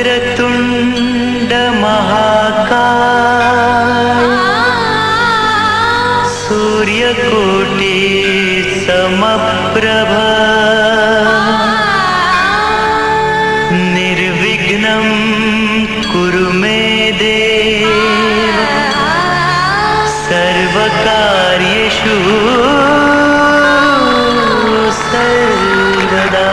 वक्रतुंड महाकाय सूर्यकोटि समप्रभ निर्विघ्नं कुरु मे देव सर्वकार्येषु सर्वदा।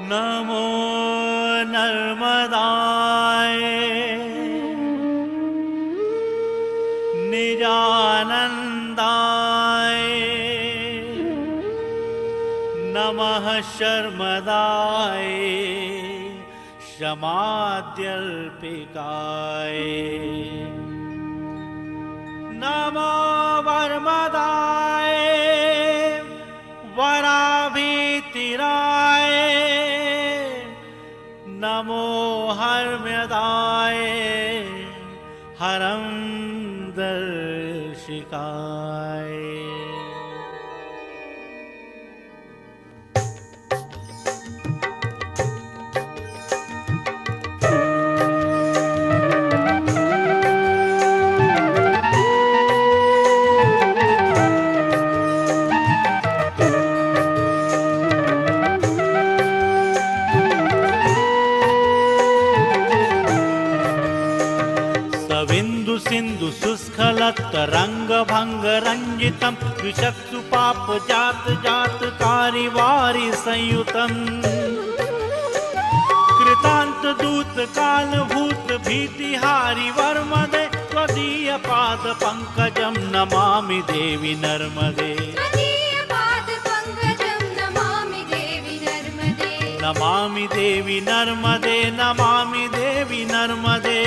नमो नर्मदाय निजानन्दाय नमः शर्मदाय क्षमाद्यल्पिकाय नमो वर्मदाय वराभीतिराय नमो हर्म्यदाय हरं दर्शिकाय। सिंधु सुस्खलत रंग भंग रंजितम विचक्षु पाप जात जात कारिवारी संयुतम कृतांत दूत काल भूत भीतिहारी वर्मदे त्वदीय पाद पंकजम नमामि देवी नर्मदे नमामि देवी नर्मदे नमामि देवी नर्मदे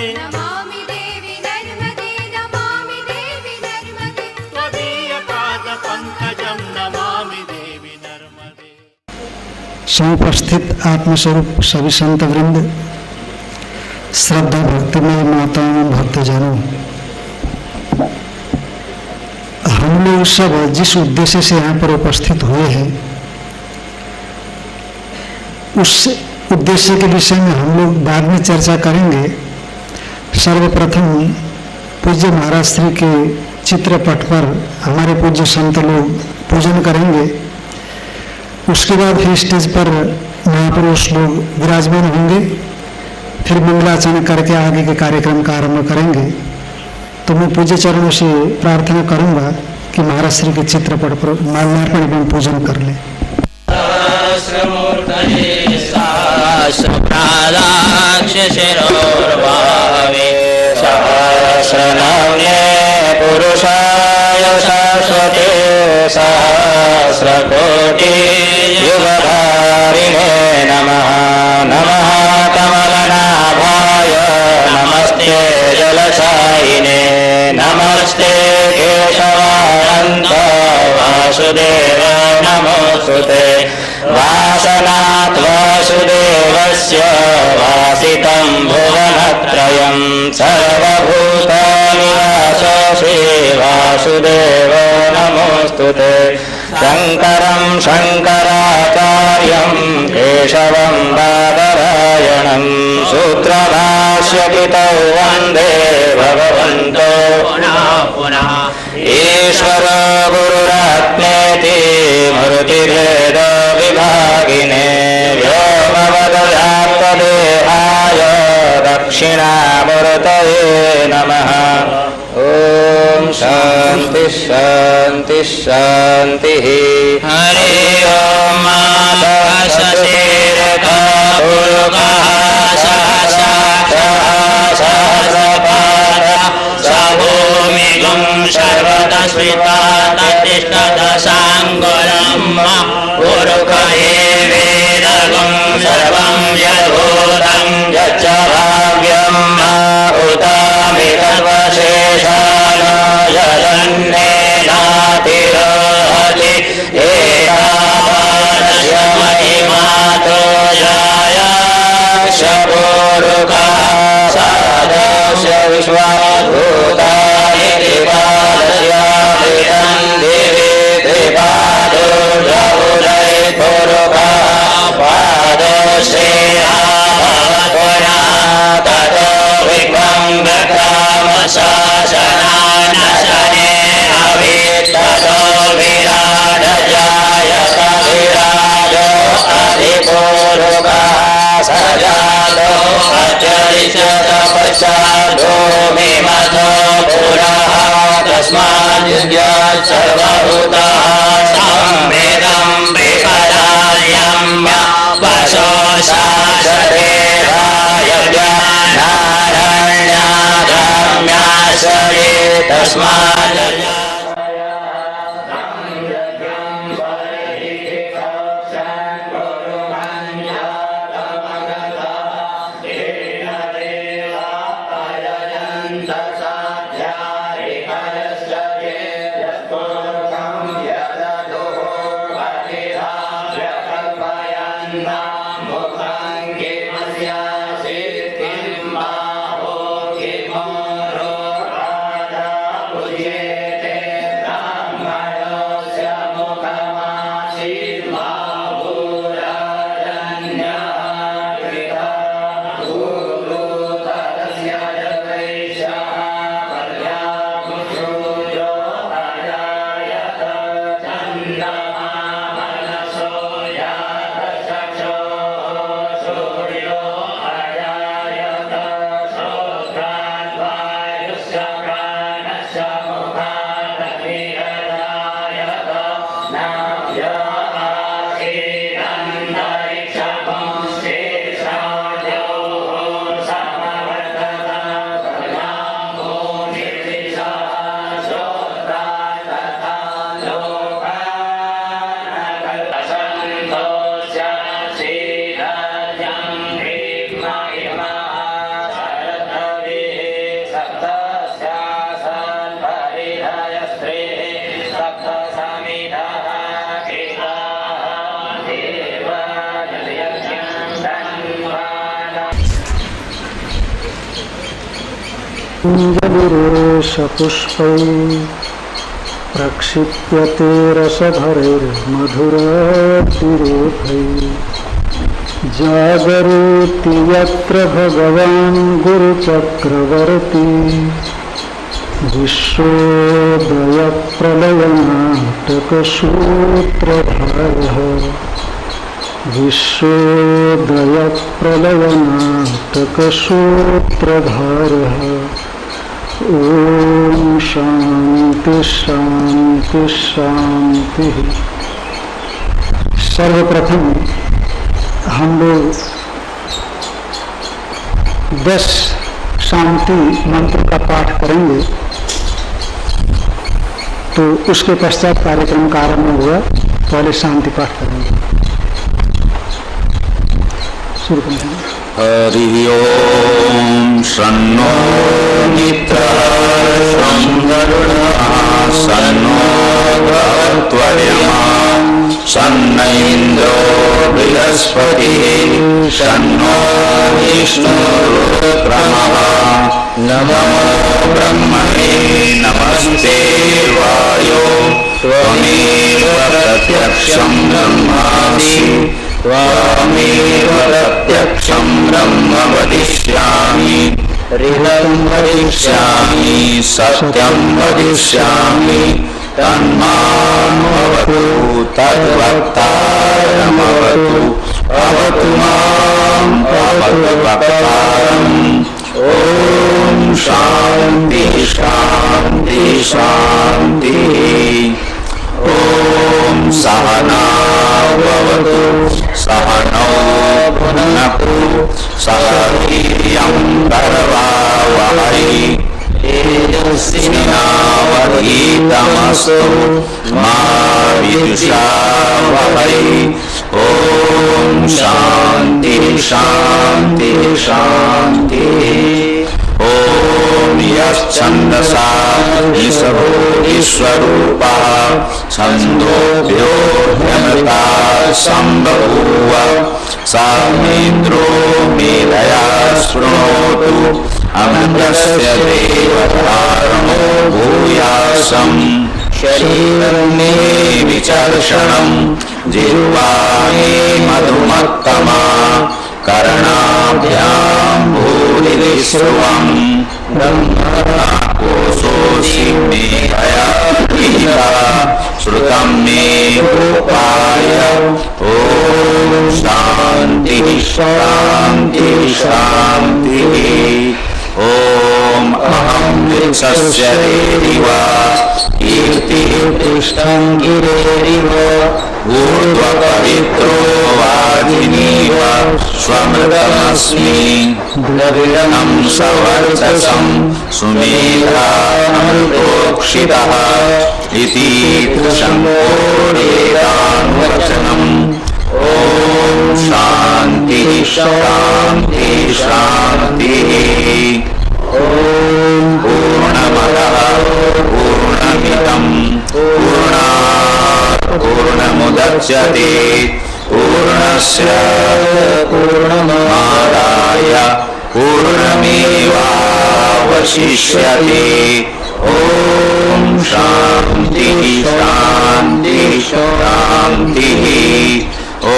समुपस्थित आत्मस्वरूप सभी संत वृंद, श्रद्धा भक्तिमय माताओं भक्तजनों, हम लोग सब जिस उद्देश्य से यहाँ पर उपस्थित हुए हैं उस उद्देश्य के विषय में हम लोग बाद में चर्चा करेंगे। सर्वप्रथम पूज्य महाराज श्री के चित्रपट पर हमारे पूज्य संत लोग पूजन करेंगे। उसके बाद फिर स्टेज पर महापुरुष लोग विराजमान होंगे, फिर मंगलाचरण करके आगे के कार्यक्रम का आरंभ करेंगे। तो मैं पूज्य चरणों से प्रार्थना करूंगा कि महाराज श्री के चित्रपट पर माल्यार्पण एवं पूजन कर लें। शिरोर्भावे सहस्रनाम्ने पुरुषाय शाश्वते सहस्रकोटि युगधारिणे नमः नमः कमलनाभाय नमस्ते जलशायिने नमस्ते केशवानन्त वासुदेव नमोऽस्तुते वासनात् वासुदेवस्य वासितं भुवनत्रयं सर्वभूतनिवास श्रीवासुदेव नमोऽस्तुते शङ्करं शङ्कराचार्यं केशवं बादरायणं सूत्रभाष्यकृतौ वन्दे भगवन्तो पुनः ईश्वरो गुरुरात्मेति मूर्तिभेद विभागिने व्योमवदव्याप्तदेहाय दक्षिणामूर्तये नमः ॐ शान्ति शान्ति शान्तिः हरि ओम सर्वदा स्मिता ततिष्ठदशाङ्गुलं उरुकये वेदगं सर्वं यद्भूतं यच्च भाव्यं उतामितवशेषान् यदन्नेनातिरोहति एतावानस्य महिमातो जायाक्ष पूरुकः सादस्य विश्वाद्भूतानि त्रिपादस्यामृतं दिवि त्रिपादो जौरैर्पूरुकः पादोश्रेयाभवत्पुनः ततो विघ्नं विक्रामशासनानशने अवित्ततो विराडजायत विराजो अधिपूरुकः सजातो अचरिष्यत पश्चातो विमतो पुरः तस्माद्युज्यात् सर्वभूतः संवेदं विपदार्यम्य वशो शासते नारण्याधाम्याश्रये तस्मात् पुष्पै प्रक्षिप्यते रसभरैर्मधुरातिरेफै जागरोति यत्र भगवान् गुरुचक्रवर्ती विश्वोदयप्रलयनाटकसूत्रधारः विश्वोदयप्रलयनाटकसूत्रधारः ओम शांति शांति शांति। सर्वप्रथम हम लोग 10 शांति मंत्र का पाठ करेंगे, तो उसके पश्चात कार्यक्रम का आरंभ होगा। पहले शांति पाठ करेंगे। शुरू करेंगे। हरि ओम शन्नो मित्रः शं गरुडः शन्नो भवत्वर्यमा शन्न इन्द्रो बृहस्पतिः शन्नो विष्णुरुक्रमः नमो ब्रह्मणे नमस्ते वायो त्वमेव प्रत्यक्षं ब्रह्मासि त्वामेव प्रत्यक्षं ब्रह्म वदिष्यामि ऋतं वदिष्यामि सत्यं वदिष्यामि तन्मामवतु तद्वक्तारमवतु अवतु माम् अवतु वक्तारम्। ॐ शान्ति शान्ति शान्तिः। ॐ सहना भवतु सहनौ भुनक्तु सह वीर्यं करवावहै तेजस्विनावधीतमस्तु मा विद्विषावहै। ॐ शान्ति शान्ति शान्तिः। ॐ यश्छन्दसा निसभो विश्वरूपः छन्दोभ्योऽभ्यमता सम्बभूव सा मेन्द्रो मेधया शृणोतु अमृतस्य देवधारणो भूयासम्। शरीरं मे विचर्षणं जिह्वा मे मधुमत्तमा कर्णाभ्यां भूरिश्रुवम् ब्रह्मकोशोऽसि मे दया श्रुतं मे गोपाय। ॐ शान्ति शान्ति शान्तिः। ॐ अहं वृक्षस्य रेरिव कीर्तिः पृष्ठं गिरेरिव ऊर्ध्वपवित्रो वाजिनीव स्वमृतमस्मि द्रविणं सवर्चसं सुमेधामृतोक्षितः इति शङ्कोरेतान्वचनम्। ॐ शान्ति शान्ति शान्तिः। ॐ पूर्णमदः पूर्णमिदं पूर्णात् पूर्णमुदच्यते पूर्णस्य पूर्णमादाय पूर्णमेवावशिष्यते। ॐ शान्ति शान्ति शान्तिः। ॐ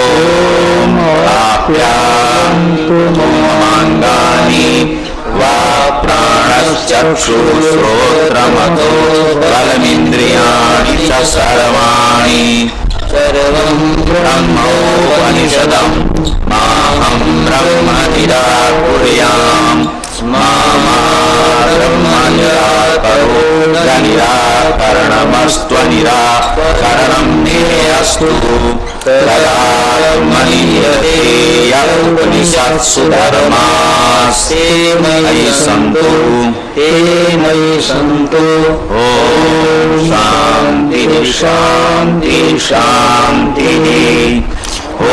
प्राप्यान्तु ममाङ्गानि वा प्राणश्चक्षुश्रोत्रमतो बलमिन्द्रियाणि च सर्वाणि सर्वं ब्रह्मोपनिषदं माहं ब्रह्म निराकुर्याम् मा ब्रह्म निराकरो निराकरणमस्त्वनिराकरणं मे अस्तु तदात्मनीयते उपनिषत्सु धर्मास्ते मयि सन्तु। ॐ शान्ति शान्ति शान्तिः। ॐ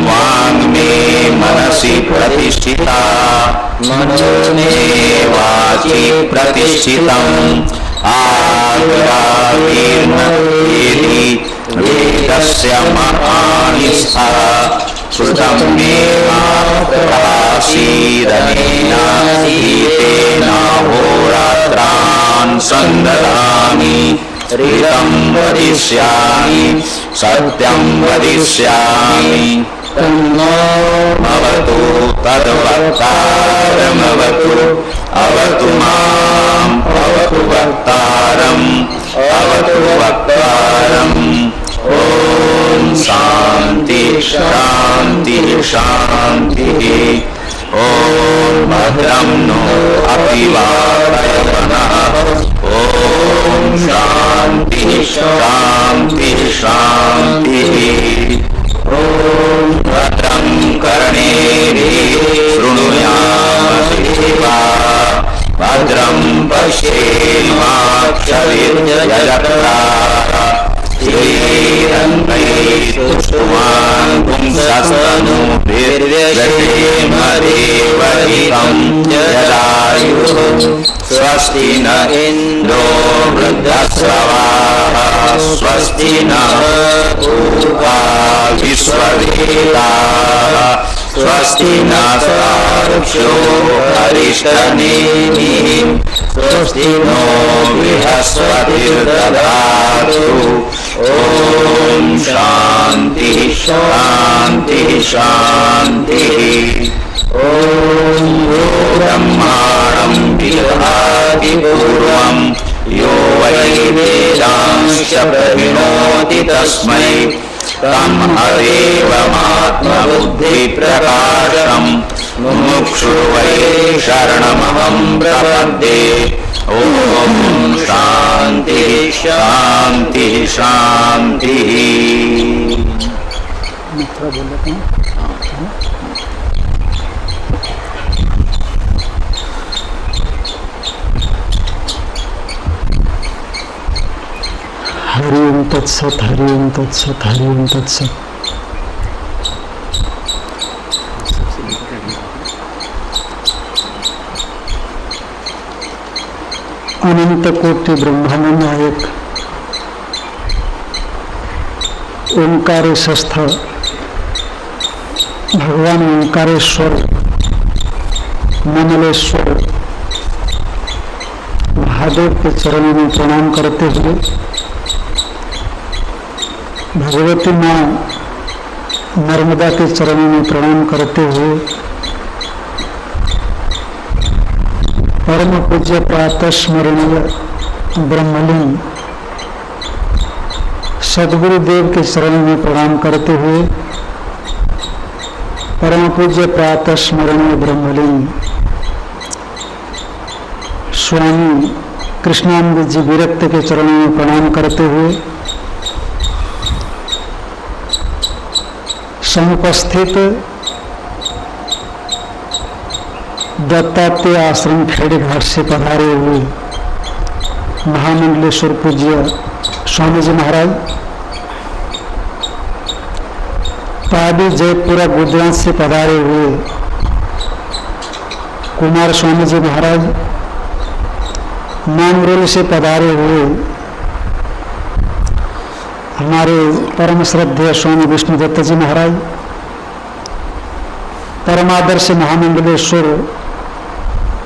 वाङ्मे मनसि प्रतिष्ठिता मनो मे वाचि प्रतिष्ठितम् आविरावीर्मयेति वेदस्य महानि स्तः श्रुतं मे प्रकाशीदनेन दीपेन होरात्रान् सन्ददामि ऋतं वदिष्यामि सत्यं वदिष्यामि तन्नो भवतु तद्वक्तारमवतु अवतु माम् अवतु वक्तारम् अवतु वक्तारम्। ॐ शान्ति शान्ति शान्तिः। ॐ भद्रं नो अपि वारयमनः। ॐ शान्ति शान्ति शान्तिः। ॐ भद्रं भद्रं कर्णेभिः शृणुयाम देवा भद्रं पश्येमाक्षभिर्यजत्राः श्रीरङ्गैस्तुष्टुवान् पुंसस्तनूभिर्व्यसेम देवहितं जलायुः स्वस्ति न इन्द्रो वृद्धश्रवाः स्वस्ति नः पूर्वा विश्ववेदाः स्वस्ति न सार्क्ष्यो अरिष्टनेमिः स्वस्ति नो बृहस्पतिर्दधातु ॐ शान्ति शान्ति शान्तिः ॐ यो ब्रह्माणं विदधाति पूर्वं यो वै वेदांश्च प्रविणोति तस्मै तमहदेवमात्मबुद्धिप्रकाशं मुमुक्षुर्वै शरणमहं प्रपद्ये ॐ शान्ति शान्ति शान्तिः। हरि ओम तत्सत, हरि ओम तत्सत, हरि ओम तत्सत। अनंत कोटि ब्रह्मांड नायक ओंकारेशस्थ भगवान ओंकारेश्वर मनलेश्वर महादेव के चरणों में प्रणाम करते हुए भगवती माँ नर्मदा के चरणों में प्रणाम करते हुए परम पूज्य प्रातः स्मरणीय ब्रह्मलीन सद्गुरुदेव के चरणों में प्रणाम करते हुए परम पूज्य प्रातः स्मरणीय ब्रह्मलीन स्वामी कृष्णानंद जी विरक्त के चरणों में प्रणाम करते हुए समुपस्थित दत्तात्रेय आश्रम खेड़ी घाट से पधारे हुए महामंडलेश्वर पूज्य स्वामी जी महाराज, पादी जयपुरा गुजरात से पधारे हुए कुमार स्वामी जी महाराज, नामरोली से पधारे हुए हमारे परम श्रद्धेय स्वामी विष्णुदत्त जी महाराज, परमादर्श महामंडलेश्वर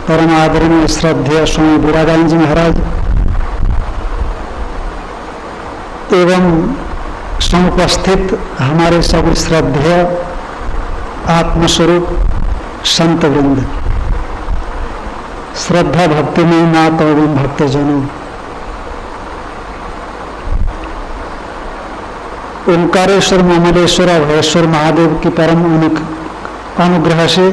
परम आदरणीय श्रद्धेय स्वामी बुरादान जी महाराज एवं समुपस्थित हमारे सभी श्रद्धेय आत्मस्वरूप संत वृंद, श्रद्धा भक्ति में मात एवं भक्तजनों, ओंकारेश्वर मनलेश्वर अभयेश्वर महादेव की परम अनुग्रह से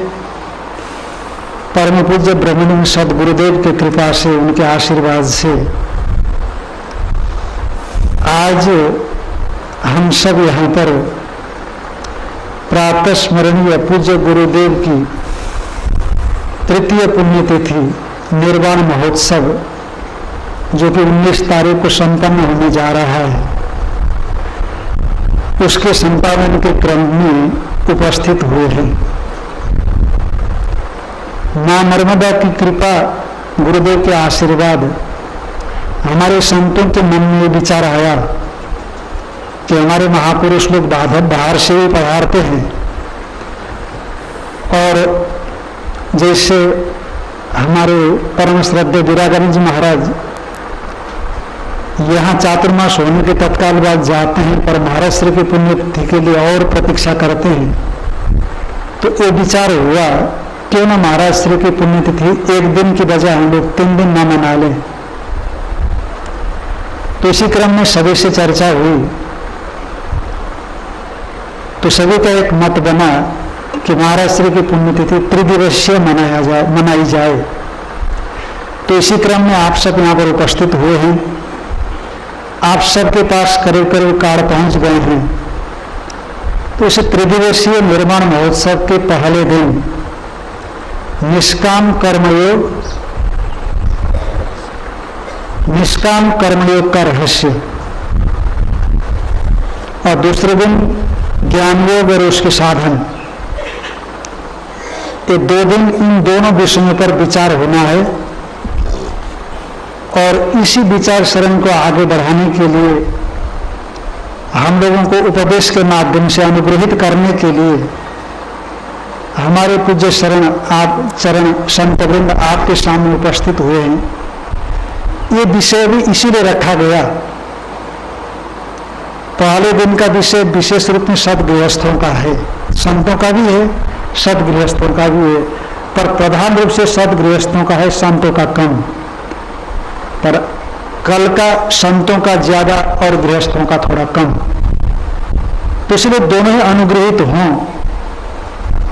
परम पूज्य ब्रह्मलिंग सदगुरुदेव की कृपा से उनके आशीर्वाद से आज हम सब यहाँ पर प्रातः स्मरणीय पूज्य गुरुदेव की तृतीय पुण्यतिथि निर्वाण महोत्सव जो कि 19 तारीख को संपन्न होने जा रहा है, उसके संपादन के क्रम में उपस्थित हुए हैं। मां नर्मदा की कृपा, गुरुदेव के आशीर्वाद, हमारे संतों के मन में विचार आया कि हमारे महापुरुष लोग बाहर से भी पधारते हैं और जैसे हमारे परम श्रद्धेय विरागानंद जी महाराज यहाँ चातुर्मास होने के तत्काल बाद जाते हैं पर महाराज श्री की पुण्यतिथि के लिए और प्रतीक्षा करते हैं, तो ये विचार हुआ क्यों ना महाराज श्री की पुण्यतिथि एक दिन की बजाय हम लोग 3 दिन ना मना लें। तो इसी क्रम में सभी से चर्चा हुई तो सभी का एक मत बना कि महाराज श्री की पुण्यतिथि त्रिदिवसीय मनाई जाए। तो इसी क्रम में आप सब यहाँ पर उपस्थित हुए हैं, आप सबके पास करीब करीब कार्ड पहुंच गए हैं। तो उस त्रिदिवसीय निर्वाण महोत्सव के पहले दिन निष्काम कर्मयोग का रहस्य और दूसरे दिन ज्ञान योग और उसके साधन, ये 2 दिन इन दोनों विषयों पर विचार होना है। और इसी विचार शरण को आगे बढ़ाने के लिए हम लोगों को उपदेश के माध्यम से अनुग्रहित करने के लिए हमारे पूज्य चरण संत वृंद आपके सामने उपस्थित हुए हैं। ये विषय भी इसीलिए रखा गया। पहले दिन का विषय विशेष रूप में सद्गृहस्थों का है, संतों का भी है, सद्गृहस्थों का भी है, पर प्रधान रूप से सद्गृहस्थों का है, संतों का कम। पर कल का संतों का ज्यादा और गृहस्थों का थोड़ा कम, तो इसलिए दोनों ही अनुग्रहित हों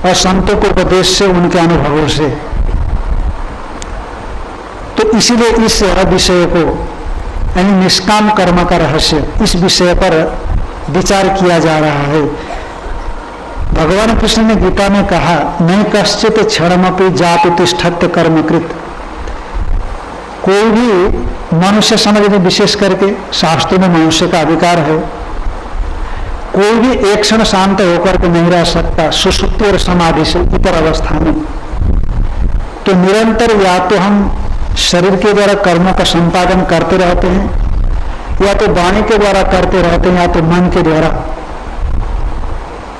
और संतों को उपदेश से, उनके अनुभवों से। तो इसीलिए इस विषय को, यानी निष्काम कर्म का रहस्य, इस विषय पर विचार किया जा रहा है। भगवान कृष्ण ने गीता में कहा, नहीं कश्चित क्षणमपि जातु तिष्ठत्य कर्मकृत। कोई भी मनुष्य समाज में, विशेष करके शास्त्रों में मनुष्य का अधिकार है, कोई भी एक क्षण शांत होकर के नहीं रह सकता सुषुप्ति और समाधि से ऊपर अवस्था में। तो निरंतर या तो हम शरीर के द्वारा कर्मों का संपादन करते रहते हैं, या तो वाणी के द्वारा करते रहते हैं, या तो मन के द्वारा।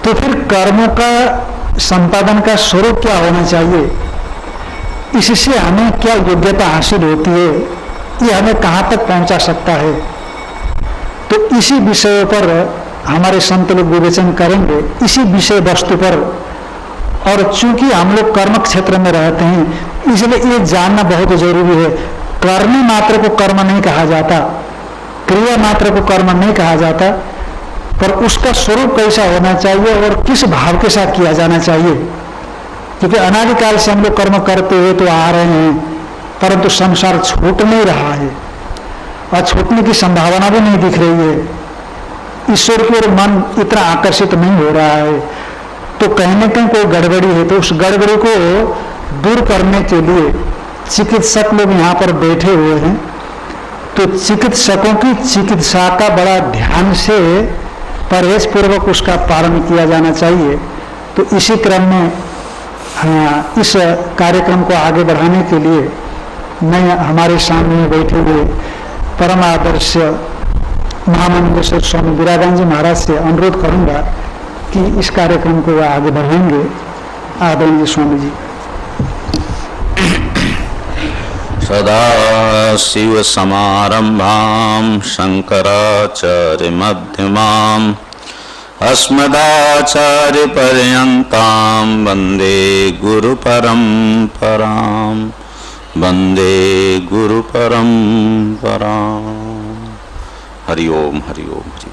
तो फिर कर्मों का संपादन का स्वरूप क्या होना चाहिए, इससे हमें क्या योग्यता हासिल होती है, ये हमें कहाँ तक पहुंचा सकता है। तो इसी विषय पर हमारे संत लोग विवेचन करेंगे, इसी विषय वस्तु पर। और चूंकि हम लोग कर्म क्षेत्र में रहते हैं, इसलिए ये जानना बहुत जरूरी है। करने मात्र को कर्म नहीं कहा जाता, क्रिया मात्र को कर्म नहीं कहा जाता, पर उसका स्वरूप कैसा होना चाहिए और किस भाव के साथ किया जाना चाहिए। क्योंकि अनादिकाल से हम लोग कर्म करते हुए तो आ रहे हैं, परंतु संसार छूट नहीं रहा है और छूटने की संभावना भी नहीं दिख रही है। ईश्वर की ओर मन इतना आकर्षित नहीं हो रहा है। तो कहीं न कहीं कोई गड़बड़ी है, तो उस गड़बड़ी को दूर करने के लिए चिकित्सक लोग यहाँ पर बैठे हुए हैं। तो चिकित्सकों की चिकित्सा का बड़ा ध्यान से परहेज पूर्वक उसका पालन किया जाना चाहिए। तो इसी क्रम में इस कार्यक्रम को आगे बढ़ाने के लिए मैं हमारे सामने बैठे हुए परम आदर्श महामंडलेश्वर स्वामी विरागान जी महाराज से अनुरोध करूंगा कि इस कार्यक्रम को आगे बढ़ाएंगे। आदरणीय स्वामी जी। सदाशिव समारंभां शंकराचार्य मध्यमाम् अस्मदाचार्य पर्यन्तां वन्दे गुरु परम्परां, वन्दे गुरु परम्परां। हरि ओम हरि ओम हरि।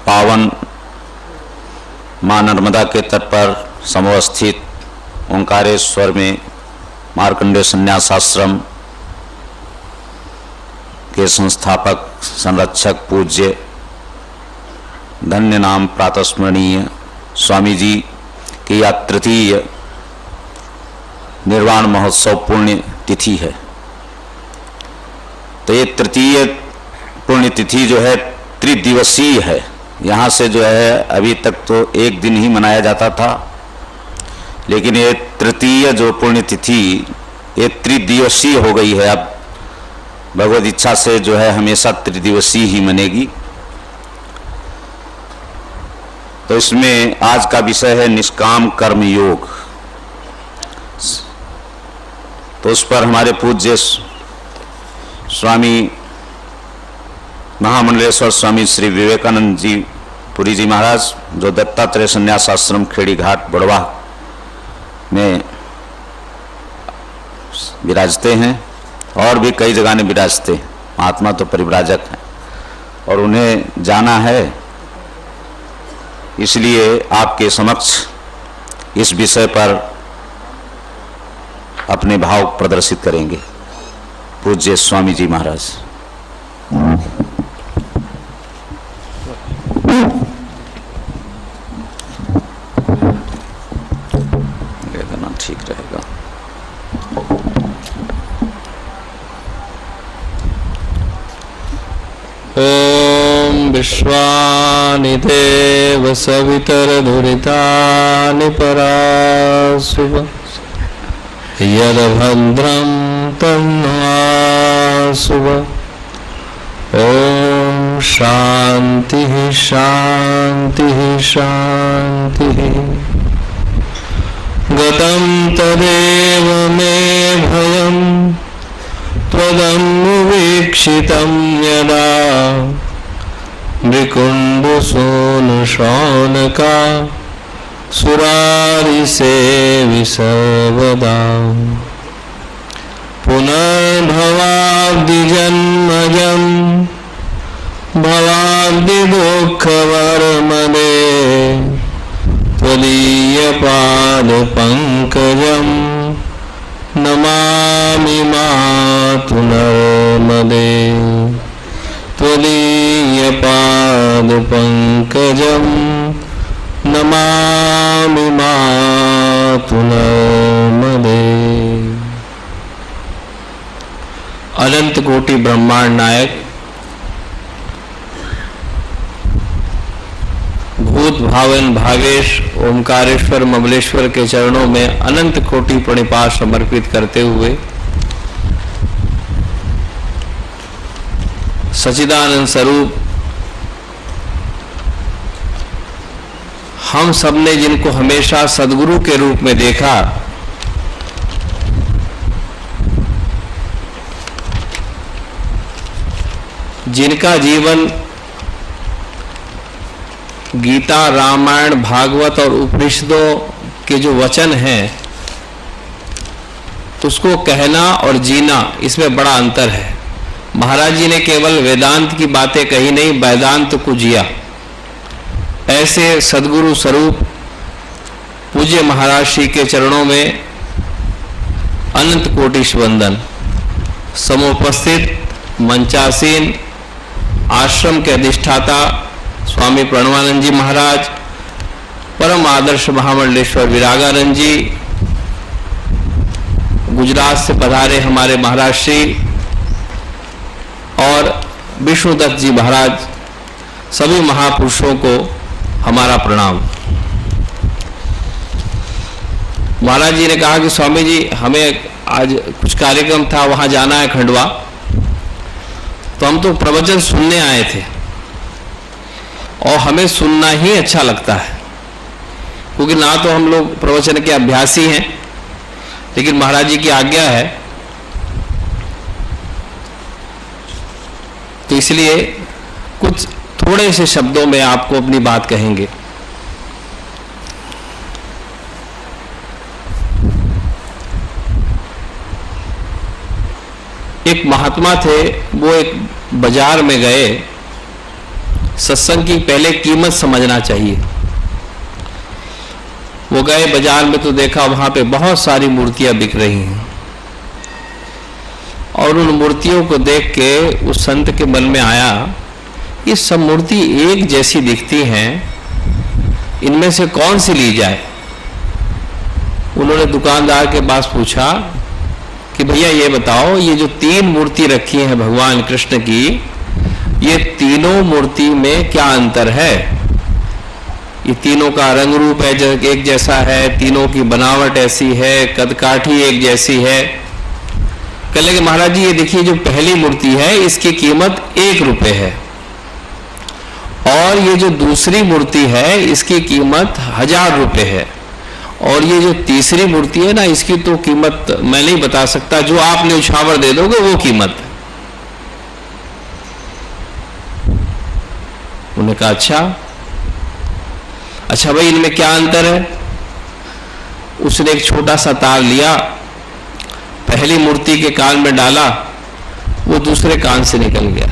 पावन मां नर्मदा के तट पर समवस्थित ओंकारेश्वर में मार्कंडेय संन्यास आश्रम के संस्थापक, संरक्षक, पूज्य, धन्य नाम प्रातस्मरणीय स्वामी जी की यह तृतीय निर्वाण महोत्सव पुण्य तिथि है। तो ये तृतीय पुण्य तिथि जो है त्रिदिवसीय है। यहाँ से जो है अभी तक तो एक दिन ही मनाया जाता था, लेकिन ये तृतीय जो पुण्य तिथि ये त्रिदिवसीय हो गई है। अब भगवत इच्छा से जो है हमेशा त्रिदिवसीय ही मनेगी। तो इसमें आज का विषय है निष्काम कर्म योग। तो उस पर हमारे पूज्य स्वामी महामंडलेश्वर स्वामी श्री विवेकानंद जी पुरी जी महाराज, जो दत्तात्रेय संन्यास आश्रम खेड़ी घाट बड़वा में विराजते हैं और भी कई जगह में विराजते हैं। महात्मा तो परिव्राजक हैं और उन्हें जाना है, इसलिए आपके समक्ष इस विषय पर अपने भाव प्रदर्शित करेंगे पूज्य स्वामी जी महाराज। देना ठीक रहेगा। ओम विश्वानि देव सवितरधुरितानि पराशुभ यद्भद्रं तन्नोऽशुभ। ओम शांति शांति शांति। गतं तदेव मे भयम् त्वदनुवीक्षितं यदा मृकुण्डसूनुशौनका सुरारिसेवि सर्वदा। पुनर्भवाब्धिजन्मजं भवाब्धिदुःखवर्मदे त्वदीयपादपङ्कजं नमामि मातु नर्मदे। त्वदीयपादपङ्कजं नमामि मातु नर्मदे। अनंत कोटि ब्रह्मांड नायक भूत भावन भावेश ओमकारेश्वर ममलेश्वर के चरणों में अनंत कोटि प्रणिपात समर्पित करते हुए सच्चिदानंद स्वरूप हम सबने जिनको हमेशा सद्गुरु के रूप में देखा, जिनका जीवन गीता रामायण भागवत और उपनिषदों के जो वचन हैं उसको कहना और जीना, इसमें बड़ा अंतर है। महाराज जी ने केवल वेदांत की बातें कही नहीं, वेदांत को जिया। ऐसे सद्गुरु स्वरूप पूज्य महाराज श्री के चरणों में अनंत कोटिश वंदन। समुपस्थित मंचासीन आश्रम के अधिष्ठाता स्वामी प्रणवानंद जी महाराज, परम आदर्श महामंडलेश्वर विरागानंद जी, गुजरात से पधारे हमारे महाराज श्री और विष्णुदत्त जी महाराज, सभी महापुरुषों को हमारा प्रणाम। महाराज जी ने कहा कि स्वामी जी हमें आज कुछ कार्यक्रम था, वहां जाना है खंडवा, तो हम तो प्रवचन सुनने आए थे और हमें सुनना ही अच्छा लगता है, क्योंकि ना तो हम लोग प्रवचन के अभ्यासी हैं, लेकिन महाराज जी की आज्ञा है तो इसलिए कुछ थोड़े से शब्दों में आपको अपनी बात कहेंगे। एक महात्मा थे, वो एक बाजार में गए। सत्संग की पहले कीमत समझना चाहिए। वो गए बाजार में तो देखा वहां पे बहुत सारी मूर्तियां बिक रही हैं और उन मूर्तियों को देख के उस संत के मन में आया, ये सब मूर्ति एक जैसी दिखती हैं, इनमें से कौन सी ली जाए। उन्होंने दुकानदार के पास पूछा कि भैया ये बताओ, ये जो 3 मूर्ति रखी हैं भगवान कृष्ण की, ये तीनों मूर्ति में क्या अंतर है। ये तीनों का रंग रूप है एक जैसा है, तीनों की बनावट ऐसी है, कदकाठी एक जैसी है। कहने लगे महाराज जी ये देखिए जो पहली मूर्ति है इसकी कीमत 1 रुपये है और ये जो दूसरी मूर्ति है इसकी कीमत 1000 रुपये है और ये जो तीसरी मूर्ति है ना इसकी तो कीमत मैं नहीं बता सकता, जो आप न्यौछावर दे दोगे वो कीमत। उन्होंने कहा अच्छा भाई इनमें क्या अंतर है। उसने एक छोटा सा तार लिया, पहली मूर्ति के कान में डाला, वो दूसरे कान से निकल गया।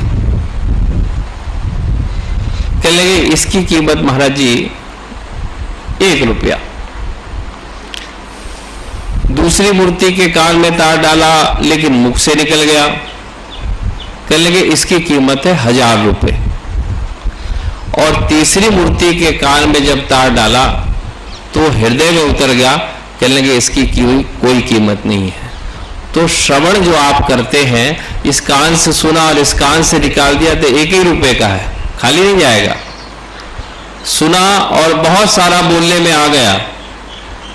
कहने लगे इसकी कीमत महाराज जी 1 रुपया। दूसरी मूर्ति के कान में तार डाला लेकिन मुख से निकल गया। कहने लगे इसकी कीमत है 1000 रुपये। और तीसरी मूर्ति के कान में जब तार डाला तो हृदय में उतर गया, कहने लगे इसकी कोई कीमत नहीं है। तो श्रवण जो आप करते हैं, इस कान से सुना और इस कान से निकाल दिया तो एक ही रुपए का है, खाली नहीं जाएगा। सुना और बहुत सारा बोलने में आ गया,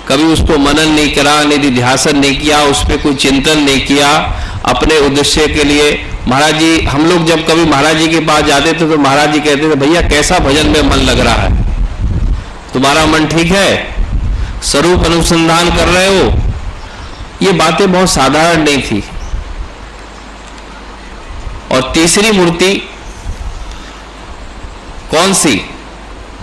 कभी उसको मनन नहीं करा, निधिध्यासन नहीं किया, उस पर कोई चिंतन नहीं किया अपने उद्देश्य के लिए। महाराज जी, हम लोग जब कभी महाराज जी के पास जाते थे तो महाराज जी कहते थे, भैया कैसा भजन में मन लग रहा है, तुम्हारा मन ठीक है, स्वरूप अनुसंधान कर रहे हो। ये बातें बहुत साधारण नहीं थी। और तीसरी मूर्ति कौन सी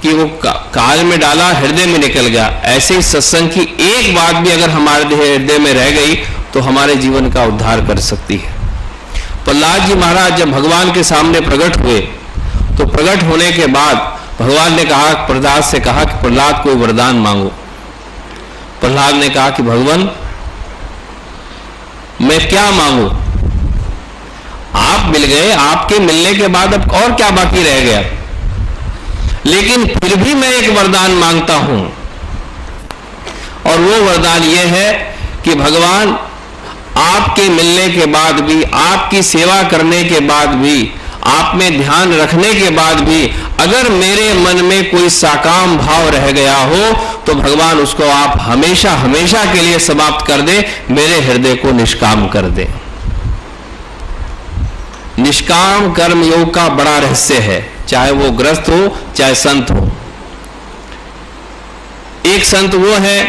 कि वो काल में डाला, हृदय में निकल गया। ऐसे ही सत्संग की एक बात भी अगर हमारे हृदय में रह गई तो हमारे जीवन का उद्धार कर सकती है। प्रहलाद जी महाराज जब भगवान के सामने प्रकट हुए तो प्रकट होने के बाद भगवान ने कहा, प्रहलाद से कहा कि प्रहलाद कोई वरदान मांगो। प्रहलाद ने कहा कि भगवान मैं क्या मांगू, आप मिल गए, आपके मिलने के बाद अब और क्या बाकी रह गया, लेकिन फिर भी मैं एक वरदान मांगता हूं। और वो वरदान ये है कि भगवान आपके मिलने के बाद भी, आपकी सेवा करने के बाद भी, आप में ध्यान रखने के बाद भी अगर मेरे मन में कोई साकाम भाव रह गया हो तो भगवान उसको आप हमेशा हमेशा के लिए समाप्त कर दे, मेरे हृदय को निष्काम कर दे। निष्काम कर्म योग का बड़ा रहस्य है, चाहे वो गृहस्थ हो चाहे संत हो। एक संत वो है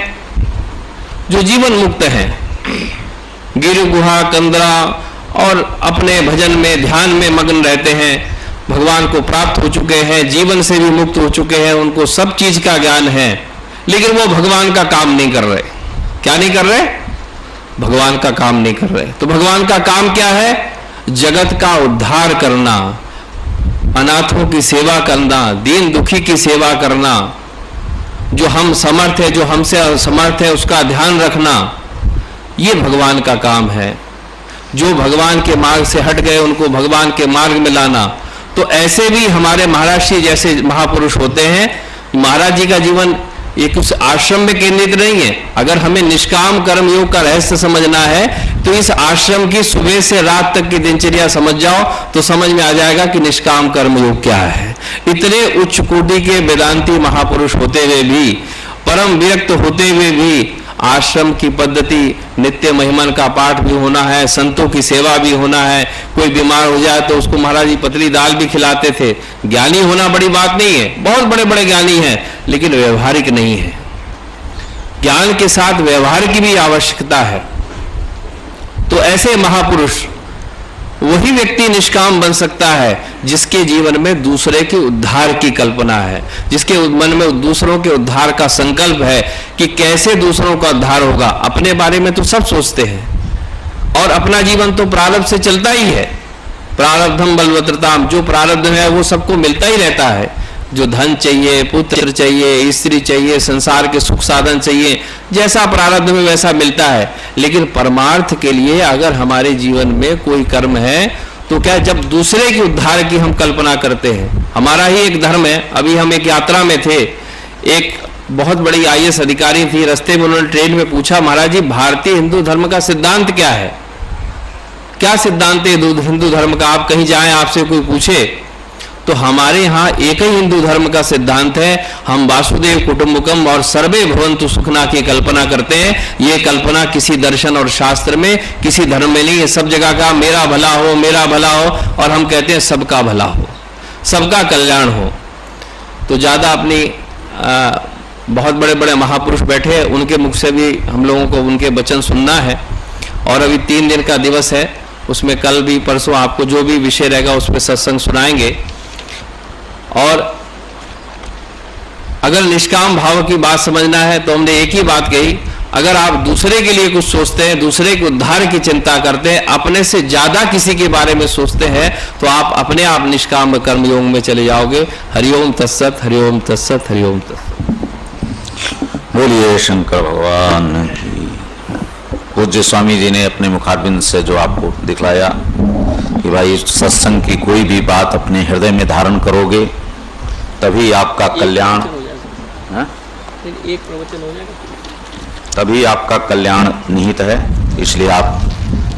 जो जीवन मुक्त है, गिर गुहा कंदरा और अपने भजन में ध्यान में मग्न रहते हैं, भगवान को प्राप्त हो चुके हैं, जीवन से भी मुक्त हो चुके हैं, उनको सब चीज का ज्ञान है, लेकिन वो भगवान का काम नहीं कर रहे। क्या नहीं कर रहे? भगवान का काम नहीं कर रहे। तो भगवान का काम क्या है? जगत का उद्धार करना, अनाथों की सेवा करना, दीन दुखी की सेवा करना, जो हम समर्थ है, जो हमसे असमर्थ है उसका ध्यान रखना, ये भगवान का काम है। जो भगवान के मार्ग से हट गए उनको भगवान के मार्ग में लाना। तो ऐसे भी हमारे महाराज जी जैसे महापुरुष होते हैं। महाराज जी का जीवन एक उस आश्रम में केंद्रित नहीं है। अगर हमें निष्काम कर्म योग का रहस्य समझना है तो इस आश्रम की सुबह से रात तक की दिनचर्या समझ जाओ तो समझ में आ जाएगा कि निष्काम कर्म योग क्या है। इतने उच्च कोटि के वेदांती महापुरुष होते हुए भी, परम विरक्त होते हुए भी, आश्रम की पद्धति नित्य महिमन का पाठ भी होना है, संतों की सेवा भी होना है। कोई बीमार हो जाए तो उसको महाराज जी पतली दाल भी खिलाते थे। ज्ञानी होना बड़ी बात नहीं है, बहुत बड़े बड़े ज्ञानी हैं, लेकिन व्यवहारिक नहीं है। ज्ञान के साथ व्यवहार की भी आवश्यकता है। तो ऐसे महापुरुष, वही व्यक्ति निष्काम बन सकता है जिसके जीवन में दूसरे के उद्धार की कल्पना है, जिसके मन में दूसरों के उद्धार का संकल्प है कि कैसे दूसरों का उद्धार होगा। अपने बारे में तो सब सोचते हैं और अपना जीवन तो प्रारब्ध से चलता ही है। प्रारब्धम बलवत्रताम, जो प्रारब्ध है वो सबको मिलता ही रहता है। जो धन चाहिए, पुत्र चाहिए, स्त्री चाहिए, संसार के सुख साधन चाहिए, जैसा प्रारब्ध में वैसा मिलता है। लेकिन परमार्थ के लिए अगर हमारे जीवन में कोई कर्म है तो क्या, जब दूसरे के उद्धार की हम कल्पना करते हैं, हमारा ही एक धर्म है। अभी हम एक यात्रा में थे, एक बहुत बड़ी IAS अधिकारी थी, रास्ते में उन्होंने ट्रेन में पूछा, महाराज जी भारतीय हिंदू धर्म का सिद्धांत क्या है? क्या सिद्धांत है हिंदू धर्म का? आप कहीं जाएं, आपसे कोई पूछे तो हमारे यहाँ एक ही हिंदू धर्म का सिद्धांत है, हम वासुदेव कुटुंबकम और सर्वे भवन्तु सुखना की कल्पना करते हैं। ये कल्पना किसी दर्शन और शास्त्र में, किसी धर्म में नहीं है। सब जगह का मेरा भला हो, मेरा भला हो, और हम कहते हैं सबका भला हो, सबका कल्याण हो। तो ज़्यादा अपनी बहुत बड़े बड़े महापुरुष बैठे हैं, उनके मुख से भी हम लोगों को उनके वचन सुनना है। और अभी 3 दिन का दिवस है, उसमें कल भी परसों आपको जो भी विषय रहेगा उस पर सत्संग सुनाएंगे। और अगर निष्काम भाव की बात समझना है तो हमने एक ही बात कही, अगर आप दूसरे के लिए कुछ सोचते हैं, दूसरे के उद्धार की चिंता करते हैं, अपने से ज्यादा किसी के बारे में सोचते हैं, तो आप अपने आप निष्काम कर्म योग में चले जाओगे। हरिओम तत्सत, हरिओम तत्सत, हरिओम तत्सत। बोलिए शंकर भगवान की। पूज्य स्वामी जी ने अपने मुखारबिंद से जो आपको दिखलाया कि भाई सत्संग की कोई भी बात अपने हृदय में धारण करोगे तभी आपका कल्याण, हाँ? एक प्रवचन हो जाएगा, तभी आपका कल्याण निहित है। इसलिए आप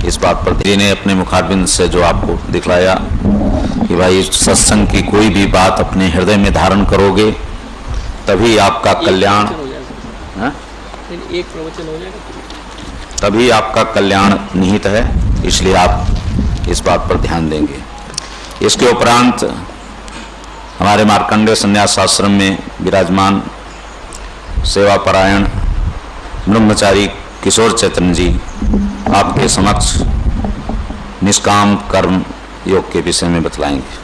इस बात पर जी ने अपने मुखारबिंद से जो आपको दिखलाया कि भाई सत्संग की कोई भी बात अपने हृदय में धारण करोगे तभी आपका कल्याण, हाँ? एक प्रवचन हो जाएगा, तभी आपका कल्याण निहित है। इसलिए आप इस बात पर ध्यान देंगे। इसके उपरांत हमारे मार्कंडेय संन्यास आश्रम में विराजमान सेवापरायण ब्रह्मचारी किशोर चैतन्य जी आपके समक्ष निष्काम कर्म योग के विषय में बतलाएंगे।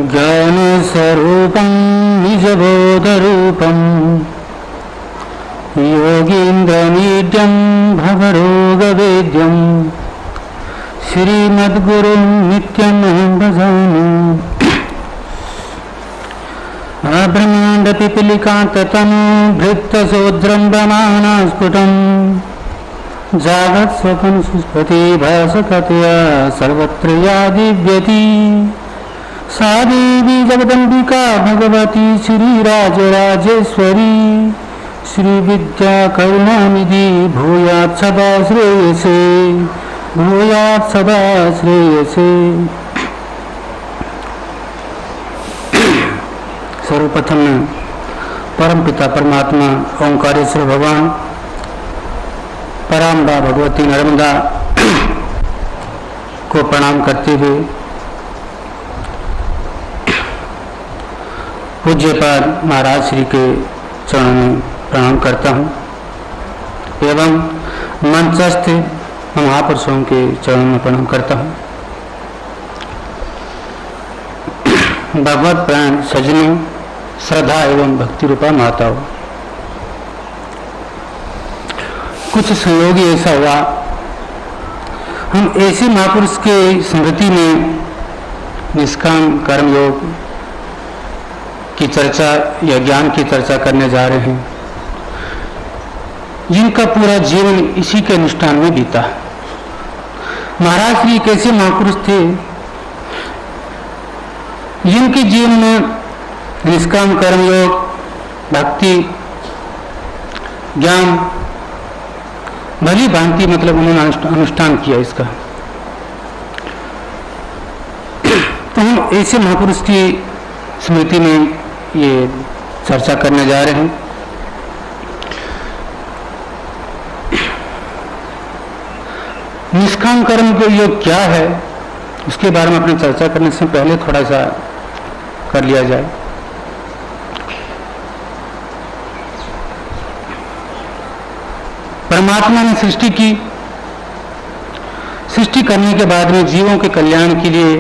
ज्ञान स्वरूपं निजबोध रूपं योगीन्द्रमीड्यं भवरोगवेद्यं श्रीमद्गुरुं नित्यमहं भजामि। अब्रह्माण्डपिपीलिकान्ततनु भृत्तसोज्जृम्भमाणस्फुटं जागत्स्वपन् सुस्फुति भासकतया सर्वत्र या दिव्यति। सा देवी जगदम्बिका भगवती श्रीराजराजेश्वरी श्रीविद्या करुणानिधि भूयात् सदा श्रेयसे, भूयात् सदा श्रेयसे। सर्वप्रथम में परमपिता परमात्मा ओंकारेश्वर भगवान पराम्बा भगवती नर्मदा को प्रणाम करते हुए पूज्यपाद महाराज श्री के चरणों में प्रणाम करता हूँ एवं मंचस्थ महापुरुषों के चरणों में प्रणाम करता हूँ। भगवत प्राण सज्जनों, श्रद्धा एवं भक्ति रूपा माताओं, कुछ संयोग ऐसा हुआ, हम ऐसे महापुरुष के स्मृति में निष्काम कर्मयोग की चर्चा या ज्ञान की चर्चा करने जा रहे हैं, जिनका पूरा जीवन इसी के अनुष्ठान में बीता। महाराज श्री कैसे महापुरुष थे जिनके जीवन में निष्काम कर्मयोग, भक्ति, ज्ञान भली भांति मतलब उन्होंने अनुष्ठान किया इसका। तो हम ऐसे महापुरुष की स्मृति में ये चर्चा करने जा रहे हैं। निष्काम कर्म को योग क्या है उसके बारे में अपनी चर्चा करने से पहले थोड़ा सा कर लिया जाए। परमात्मा ने सृष्टि की, सृष्टि करने के बाद में जीवों के कल्याण के लिए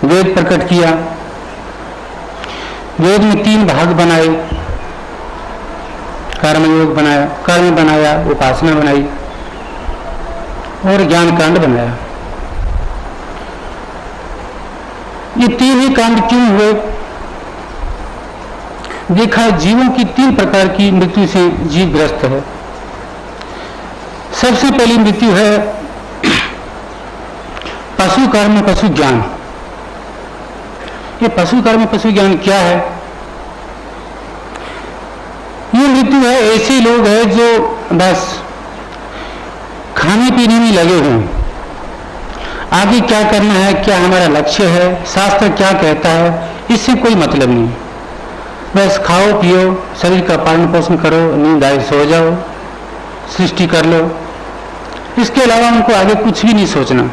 वेद प्रकट किया। वेद में 3 भाग बनाए, कर्मयोग बनाया, कर्म बनाया, उपासना बनाई और ज्ञान कांड बनाया। ये 3 ही कांड क्यों हुए? देखा जीवों की 3 प्रकार की मृत्यु से जीव ग्रस्त है। सबसे पहली मृत्यु है पशु कर्म पशु ज्ञान। ये पशु कर्म पशु ज्ञान क्या है? ये मृत्यु है ऐसे लोग हैं जो बस खाने पीने में लगे हुए, आगे क्या करना है, क्या हमारा लक्ष्य है, शास्त्र क्या कहता है, इससे कोई मतलब नहीं। बस खाओ पियो, शरीर का पालन पोषण करो, नींद आए सो जाओ, सृष्टि कर लो, इसके अलावा उनको आगे कुछ भी नहीं सोचना।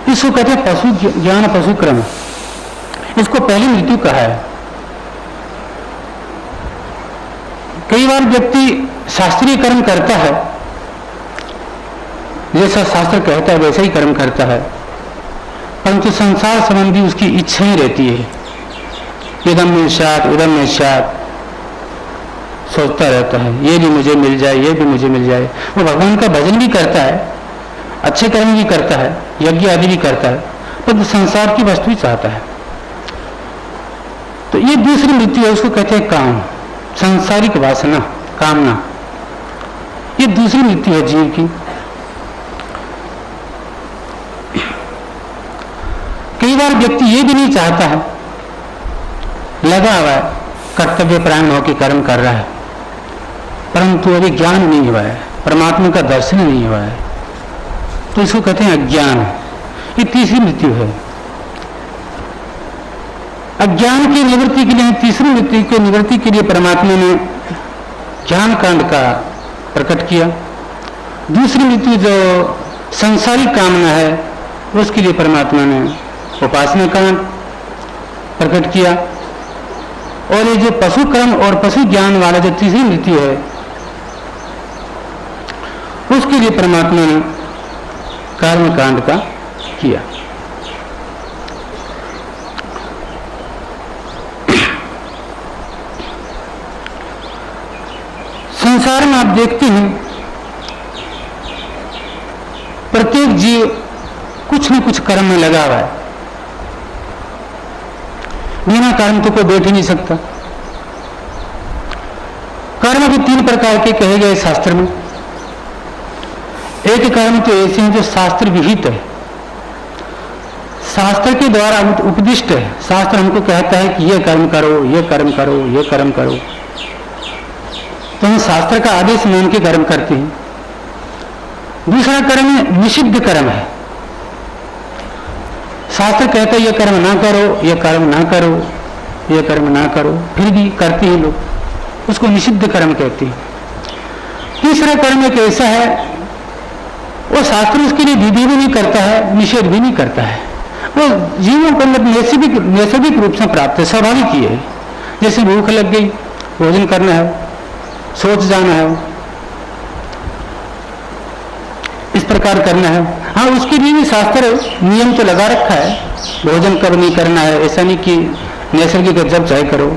इसको कहते हैं पशु ज्ञान पशु क्रम। इसको पहली मृत्यु कहा है। कई बार व्यक्ति शास्त्रीय कर्म करता है, जैसा शास्त्र कहता है वैसा ही कर्म करता है, परंतु संसार संबंधी उसकी इच्छाएं रहती है। इदम में स्यात् उदम में स्यात् सोचता रहता है, ये भी मुझे मिल जाए, ये भी मुझे मिल जाए। वो भगवान का भजन भी करता है, अच्छे कर्म भी करता है, यज्ञ आदि भी करता है, पर संसार की वस्तु ही चाहता है। तो ये दूसरी मृत्यु है, उसको कहते हैं काम, सांसारिक वासना, कामना। ये दूसरी मृत्यु है जीव की। कई बार व्यक्ति ये भी नहीं चाहता है, लगा हुआ है, कर्तव्य परायण होकर कर्म कर रहा है, परंतु अभी ज्ञान नहीं हुआ है, परमात्मा का दर्शन नहीं हुआ है, तो इसको कहते हैं अज्ञान। ये तीसरी मृत्यु है। अज्ञान की निवृत्ति के लिए, तीसरी मृत्यु की निवृत्ति के लिए परमात्मा ने ज्ञान कांड का प्रकट किया। दूसरी मृत्यु जो संसारिक कामना है उसके लिए परमात्मा ने उपासना कांड प्रकट किया। और ये जो पशु कर्म और पशु ज्ञान वाला जो तीसरी मृत्यु है उसके लिए परमात्मा ने कर्म कांड का किया। संसार में आप देखते हैं प्रत्येक जीव कुछ न कुछ कर्म में लगा हुआ है। बिना कर्म तो कोई बैठ ही नहीं सकता। कर्म भी 3 प्रकार के कहे गए शास्त्र में। एक कर्म तो ऐसे हैं जो शास्त्र विहित है, शास्त्र के द्वारा उपदिष्ट है। शास्त्र हमको कहता है कि ये कर्म करो, ये कर्म करो, ये कर्म करो, तो हम शास्त्र का आदेश मान के कर्म करते हैं। दूसरा कर्म निषिद्ध कर्म है। शास्त्र कहता है ये कर्म ना करो, ये कर्म ना करो, ये कर्म ना करो, फिर भी करते हैं लोग, उसको निषिद्ध कर्म कहते हैं। तीसरा कर्म एक ऐसा है वो शास्त्र उसके लिए विधि भी नहीं करता है, निषेध भी नहीं करता है, वो जीवों को अंदर नैसर्गिक रूप से प्राप्त है, स्वाभाविक ही है। जैसे भूख लग गई, भोजन करना है, सोच जाना है, इस प्रकार करना है। हाँ, उसके लिए भी शास्त्र नियम तो लगा रखा है, भोजन कब नहीं करना है, ऐसा नहीं कि नैसर्गिक जब चाहे करो,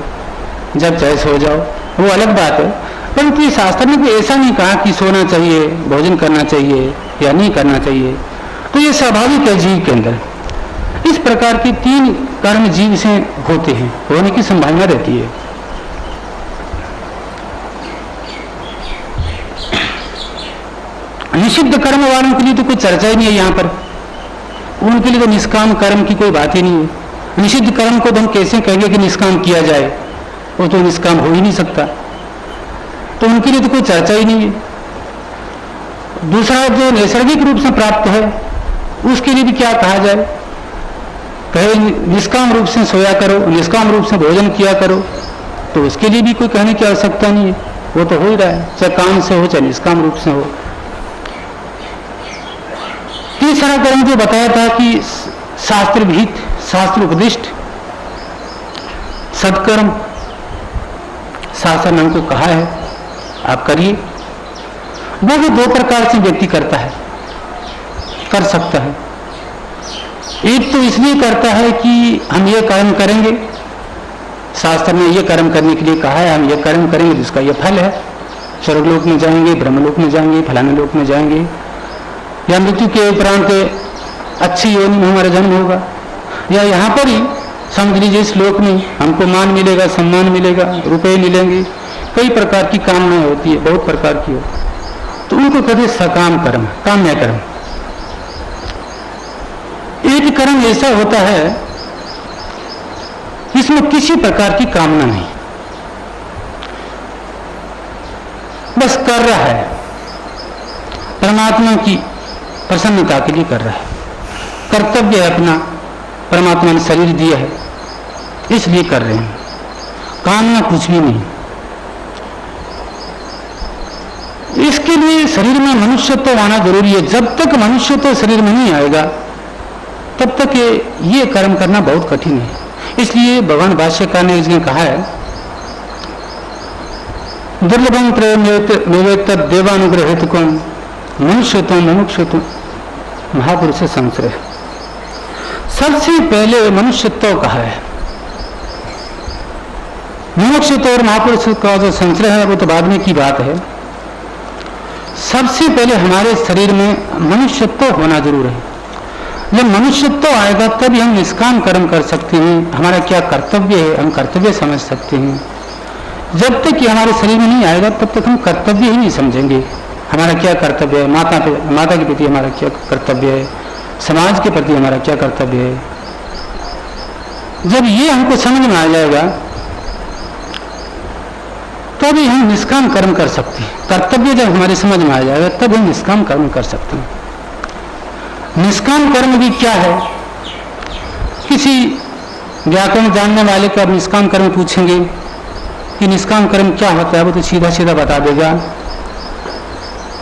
जब चाहे सो जाओ, वो अलग बात है। परंतु शास्त्र ने कोई ऐसा नहीं कहा कि सोना चाहिए, भोजन करना चाहिए या नहीं करना चाहिए, तो ये स्वाभाविक है जीव के अंदर। इस प्रकार के 3 कर्म जीव से होते हैं, होने की संभावना रहती है। निषिद्ध कर्म वालों के लिए तो कोई चर्चा ही नहीं है यहाँ पर, उनके लिए तो निष्काम कर्म की कोई बात ही नहीं है। निषिद्ध कर्म को तो हम कैसे कहेंगे कि निष्काम किया जाए, वो तो निष्काम हो ही नहीं सकता, तो उनके लिए तो कोई चर्चा ही नहीं है। दूसरा जो नैसर्गिक रूप से प्राप्त है उसके लिए भी क्या कहा जाए, कहे निष्काम रूप से सोया करो, निष्काम रूप से भोजन किया करो, तो उसके लिए भी कोई कहने की आवश्यकता नहीं है, वो तो हो ही रहा है, चाहे काम से हो चाहे निष्काम रूप से हो। तीसरा कर्म जो बताया था कि शास्त्र विहित, शास्त्र उपदिष्ट सत्कर्म, शास्त्र ने हमको कहा है आप करिए, वो भी 2 प्रकार से व्यक्ति करता है, कर सकता है। एक तो इसलिए करता है कि हम ये कर्म करेंगे, शास्त्र ने ये कर्म करने के लिए कहा है, हम ये कर्म करेंगे जिसका ये फल है, स्वर्गलोक में जाएंगे, ब्रह्मलोक में जाएंगे, फलाने लोक में जाएंगे, या मृत्यु के उपरांत अच्छी योनि में हमारा जन्म होगा, या यहाँ पर ही समझ लीजिए इस लोक में हमको मान मिलेगा, सम्मान मिलेगा, रुपए मिलेंगे, कई प्रकार की कामनाएं होती है, बहुत प्रकार की हो, तो उनको कहते सकाम कर्म, काम्य कर्म। एक कर्म ऐसा होता है इसमें किसी प्रकार की कामना नहीं, बस कर रहा है, परमात्मा की प्रसन्नता के लिए कर रहा है, कर्तव्य है अपना, परमात्मा ने शरीर दिया है इसलिए कर रहे हैं, कामना कुछ भी नहीं। इसके लिए शरीर में मनुष्यत्व आना जरूरी है। जब तक मनुष्यत्व शरीर में नहीं आएगा तब तक ये कर्म करना बहुत कठिन है। इसलिए भगवान भाष्यकार ने इसने कहा है दुर्लभम प्रयोत देवानुग्रहित कौन मनुष्यत्व मुमुक्षुत्व महापुरुष से संश्रय। सबसे पहले मनुष्यत्व कहा है, मुमुक्षुत्व और महापुरुष का जो संश्रय है वो तो बाद में की बात है। सबसे पहले हमारे शरीर में मनुष्यत्व होना जरूर है। जब मनुष्यत्व आएगा तभी हम निष्काम कर्म कर सकते हैं, हमारा क्या कर्तव्य है हम कर्तव्य समझ सकते हैं। जब तक कि हमारे शरीर में नहीं आएगा तब तक हम कर्तव्य ही नहीं समझेंगे, हमारा क्या कर्तव्य है, माता के प्रति हमारा क्या कर्तव्य है, समाज के प्रति हमारा क्या कर्तव्य है। जब ये हमको समझ में आ जाएगा तो भी हम निष्काम कर्म कर सकते हैं। कर्तव्य जब हमारे समझ में आ जाएगा तब हम निष्काम कर्म कर सकते हैं। निष्काम कर्म भी क्या है? किसी व्याकरण जानने वाले का निष्काम कर्म पूछेंगे कि निष्काम कर्म क्या होता है, वो तो सीधा सीधा बता देगा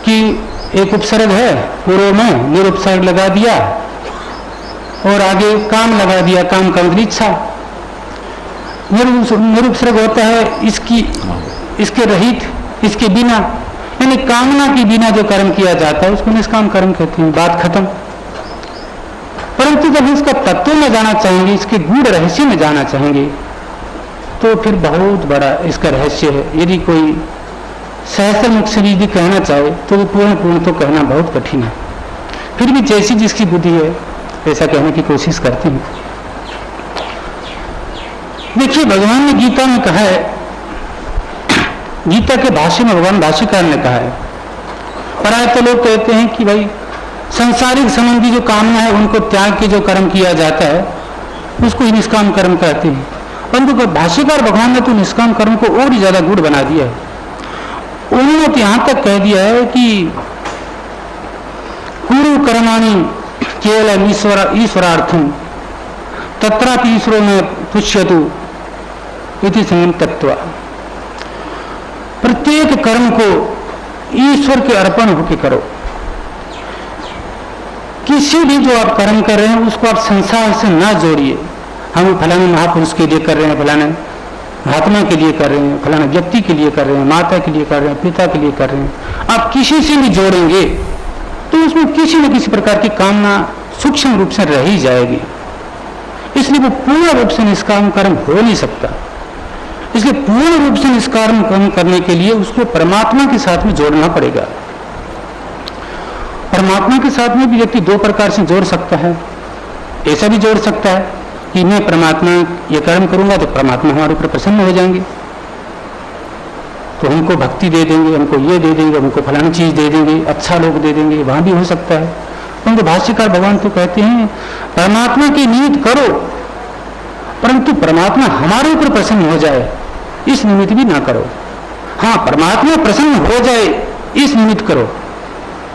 कि एक उपसर्ग है, पूर्व में निरुपसर्ग लगा दिया और आगे काम लगा दिया, काम का इच्छा। निरुपसर्ग होता है इसके रहित, इसके बिना, यानी कामना के बिना जो कर्म किया जाता है उसको निष्काम कर्म कहते हैं। बात खत्म। परंतु जब इसका तत्व में जाना चाहेंगे, इसके गूढ़ रहस्य में जाना चाहेंगे तो फिर बहुत बड़ा इसका रहस्य है। यदि कोई सहस्त्र मुख से यदि कहना चाहे तो वो पूर्ण तो कहना बहुत कठिन है। फिर भी जैसी जिसकी बुद्धि है ऐसा कहने की कोशिश करते हैं। देखिए, भगवान ने गीता में कहा है, गीता के भाष्य में भगवान भाष्यकार ने कहा है, प्राय तो लोग कहते हैं कि भाई संसारिक संबंधी जो कामना है उनको त्याग के जो कर्म किया जाता है उसको ही निष्काम कर्म कहते हैं। परंतु भाष्यकार भगवान ने तो निष्काम कर्म को और ही ज्यादा गूढ़ बना दिया है। उन्होंने तो यहां तक कह दिया है कि कुरु कर्माणि केवल ईश्वरार्थम तत्रापि ईश्वरो में पुष्यतु इति संतत्वा। प्रत्येक कर्म को ईश्वर के अर्पण होकर करो। किसी भी जो आप कर्म कर रहे हैं उसको आप संसार से ना जोड़िए। हम फलाने महापुरुष के लिए कर रहे हैं, फलाने महात्मा के लिए कर रहे हैं, फलाने व्यक्ति के लिए कर रहे हैं, माता के लिए कर रहे हैं, पिता के लिए कर रहे हैं। आप किसी से भी जोड़ेंगे तो उसमें किसी न किसी प्रकार की कामना सूक्ष्म रूप से रह ही जाएगी। इसलिए वो पूर्ण रूप से निष्काम कर्म हो नहीं सकता। इसलिए पूर्ण रूप से निष्काम कर्म करने के लिए उसको परमात्मा के साथ में जोड़ना पड़ेगा। परमात्मा के साथ में भी व्यक्ति दो प्रकार से जोड़ सकता है। ऐसा भी जोड़ सकता है कि मैं परमात्मा ये कर्म करूंगा तो परमात्मा हमारे ऊपर प्रसन्न हो जाएंगे, तो हमको भक्ति दे देंगे, हमको ये दे देंगे, हमको फलानी चीज दे देंगे, अच्छा लोग दे देंगे। वहां भी हो सकता है। परंतु भाष्यकार भगवान तो कहते हैं परमात्मा की निमित्त करो, परंतु परमात्मा हमारे ऊपर प्रसन्न हो जाए इस निमित्त भी ना करो। हाँ, परमात्मा प्रसन्न हो जाए इस निमित्त करो।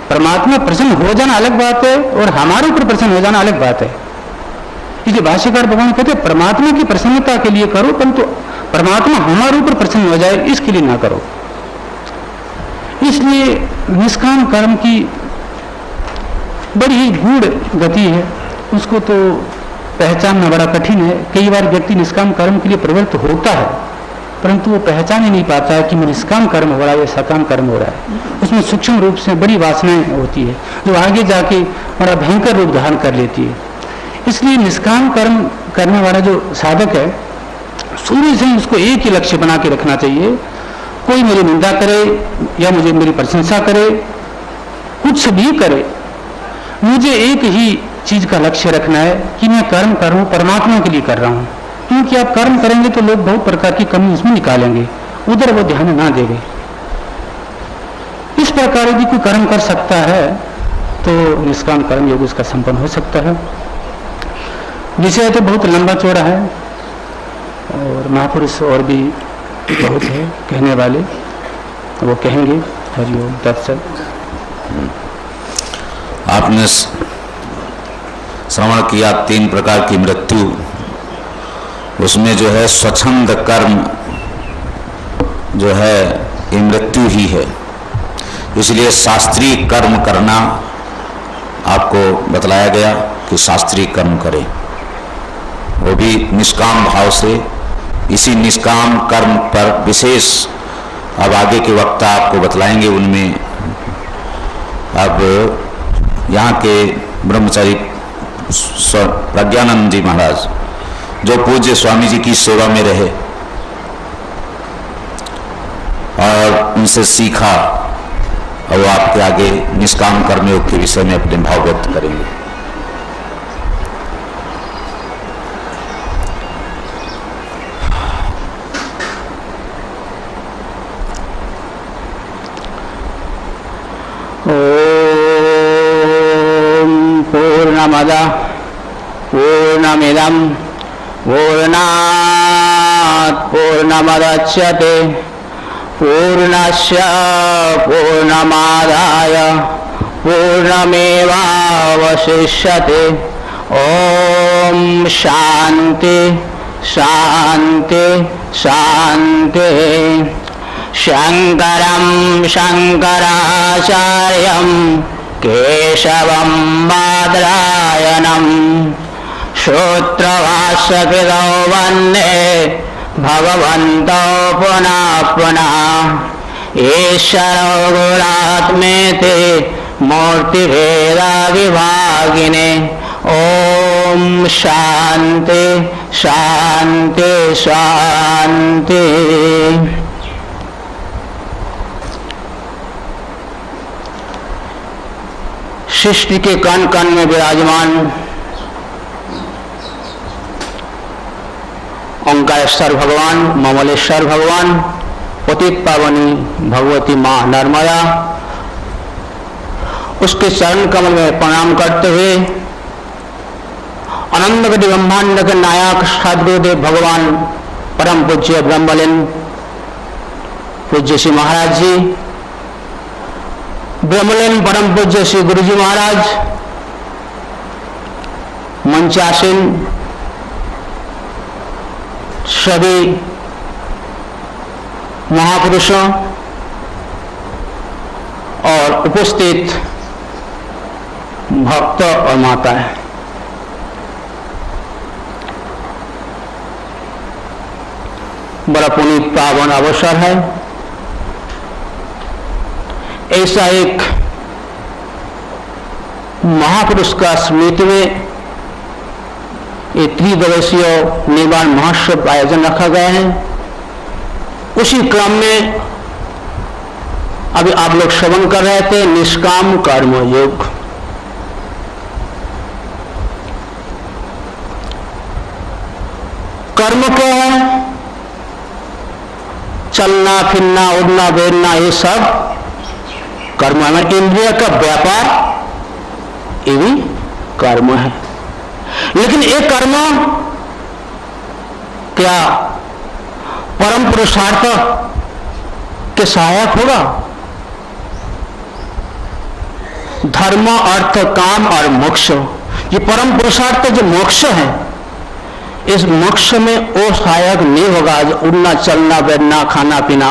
परमात्मा प्रसन्न हो जाना अलग बात है और हमारे ऊपर प्रसन्न हो जाना अलग बात है। इसलिए भाष्यकार भगवान कहते हैं परमात्मा की प्रसन्नता के लिए करो, परंतु परमात्मा हमारे ऊपर प्रसन्न हो जाए इसके लिए ना करो। इसलिए निष्काम कर्म की बड़ी ही गूढ़ गति है, उसको तो पहचानना बड़ा कठिन है। कई बार व्यक्ति निष्काम कर्म के लिए प्रवृत्त होता है परंतु वो पहचान ही नहीं पाता है कि मैं निष्काम कर्म हो रहा है या सकाम कर्म हो रहा है। उसमें सूक्ष्म रूप से बड़ी वासनाएं होती है जो आगे जाके बड़ा भयंकर रूप धारण कर लेती है। इसलिए निष्काम कर्म करने वाला जो साधक है शुरू से ही उसको एक ही लक्ष्य बना के रखना चाहिए। कोई मेरी निंदा करे या मुझे मेरी प्रशंसा करे, कुछ भी करे, मुझे एक ही चीज का लक्ष्य रखना है कि मैं कर्म कर रहा हूं, परमात्मा के लिए कर रहा हूं। क्योंकि आप कर्म करेंगे तो लोग बहुत प्रकार की कमी उसमें निकालेंगे, उधर वो ध्यान ना देंगे। इस प्रकार यदि कोई कर्म कर सकता है तो निष्काम कर्म योग उसका संपन्न हो सकता है। विषय तो बहुत लंबा चौड़ा है और महापुरुष और भी बहुत है कहने वाले, वो कहेंगे। हरिओम तत्सत। आपने श्रवण किया 3 प्रकार की मृत्यु, उसमें जो है स्वच्छंद कर्म जो है ये मृत्यु ही है। इसलिए शास्त्रीय कर्म करना आपको बतलाया गया कि शास्त्रीय कर्म करें, वो भी निष्काम भाव से। इसी निष्काम कर्म पर विशेष अब आगे के वक्ता आपको बतलाएंगे। उनमें अब यहाँ के ब्रह्मचारी प्रज्ञानंद जी महाराज जो पूज्य स्वामी जी की सेवा में रहे और उनसे सीखा, और वो आपके आगे निष्काम कर्मयोग के विषय में अपने भाव व्यक्त करेंगे। पूर्णमदः पूर्णमिदं पूर्णात् पूर्णमुदच्यते पूर्णस्य पूर्णमादाय पूर्णमेवावशिष्यते। ओम शांति शांति शांति। शंकरं शंकराचार्यं केशवं बादरायणं श्रोत्रभाष्यकृतौ वन्दे भगवन्तौ पुनः पुनः। ईश्वरो गुणात्मेति मूर्तिभेदविभागिने। ओम शांति शांति शांति। सृष्टि के कण कण में विराजमान ओंकारेश्वर भगवान, ममलेश्वर भगवान, पतित पावनी भगवती मां नर्मदा, उसके चरण कमल में प्रणाम करते हुए अनंत कोटि ब्रह्मांड के नायक सद्गुरुदेव भगवान परम पूज्य ब्रह्मलीन पूज्य श्री महाराज जी, ब्रह्मलीन परम पूज्य श्री गुरु जी महाराज, मंचासीन सभी महापुरुषों और उपस्थित भक्त और माताएं, बड़ा पुनीत पावन अवसर है। ऐसा एक महापुरुष का स्मृति में ये त्रिदिवसीय निर्वाण महोत्सव आयोजन रखा गया है। उसी क्रम में अभी आप लोग श्रवण कर रहे थे निष्काम कर्म योग। कर्म क्या है? चलना फिरना उड़ना बैठना ये सब कर्म है। इंद्रिय का व्यापार ये भी कर्म है। लेकिन ये कर्म क्या परम पुरुषार्थ के सहायक होगा? धर्म अर्थ काम और मोक्ष, ये परम पुरुषार्थ जो मोक्ष है, इस मोक्ष में वो सहायक नहीं होगा जो उड़ना चलना बैठना खाना पीना,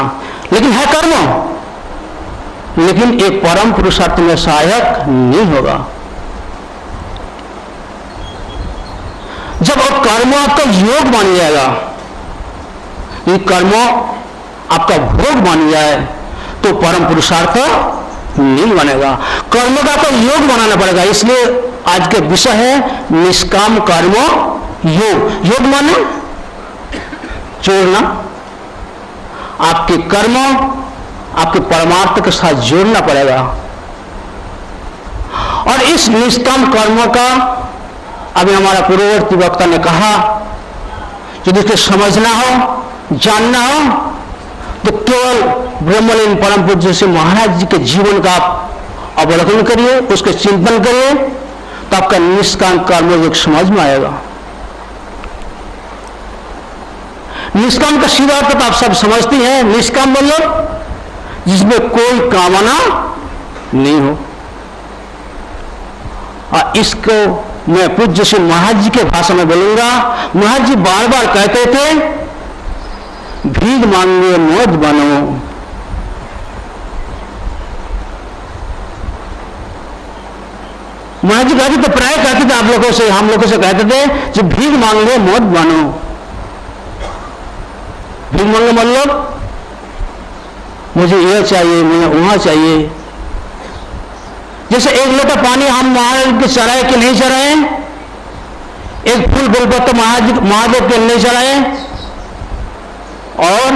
लेकिन है कर्म, लेकिन एक परम पुरुषार्थ में सहायक नहीं होगा। जब वो कर्म आपका योग बन जाएगा, ये कर्म आपका भोग बन जाए तो परम पुरुषार्थ नहीं बनेगा। कर्म का तो योग बनाना पड़ेगा। इसलिए आज के विषय है निष्काम कर्म योग। योग माने जोड़ना, आपके कर्म आपके परमार्थ के साथ जोड़ना पड़ेगा। और इस निष्काम कर्म का अभी हमारा पूर्ववर्ती वक्ता ने कहा, यदि इसको समझना हो जानना हो तो केवल ब्रह्मलीन परम पूज्य श्री महाराज जी के जीवन का आप अवलोकन करिए, उसके चिंतन करिए, तो आपका निष्काम कर्म योग समझ में आएगा। निष्काम का सीधा अर्थ तो आप सब समझती हैं। निष्काम मतलब जिसमें कोई कामना नहीं हो। और इसको मैं पूज्य श्री महाराज जी के भाषा में बोलूंगा। महाराज जी बार बार कहते थे भीख मांगे मौत बनो। महाराज जी कहते तो प्राय कहते थे आप लोगों से, हम लोगों से कहते थे कि भीख मांगे मौत बनो। भीख मांगे मतलब मुझे यह चाहिए, मुझे वहां चाहिए। जैसे एक लोटा पानी हम महाराज के चढ़ाए कि नहीं चढ़ाए, एक फूल बेलपत्र महादेव के नहीं चढ़ाए, और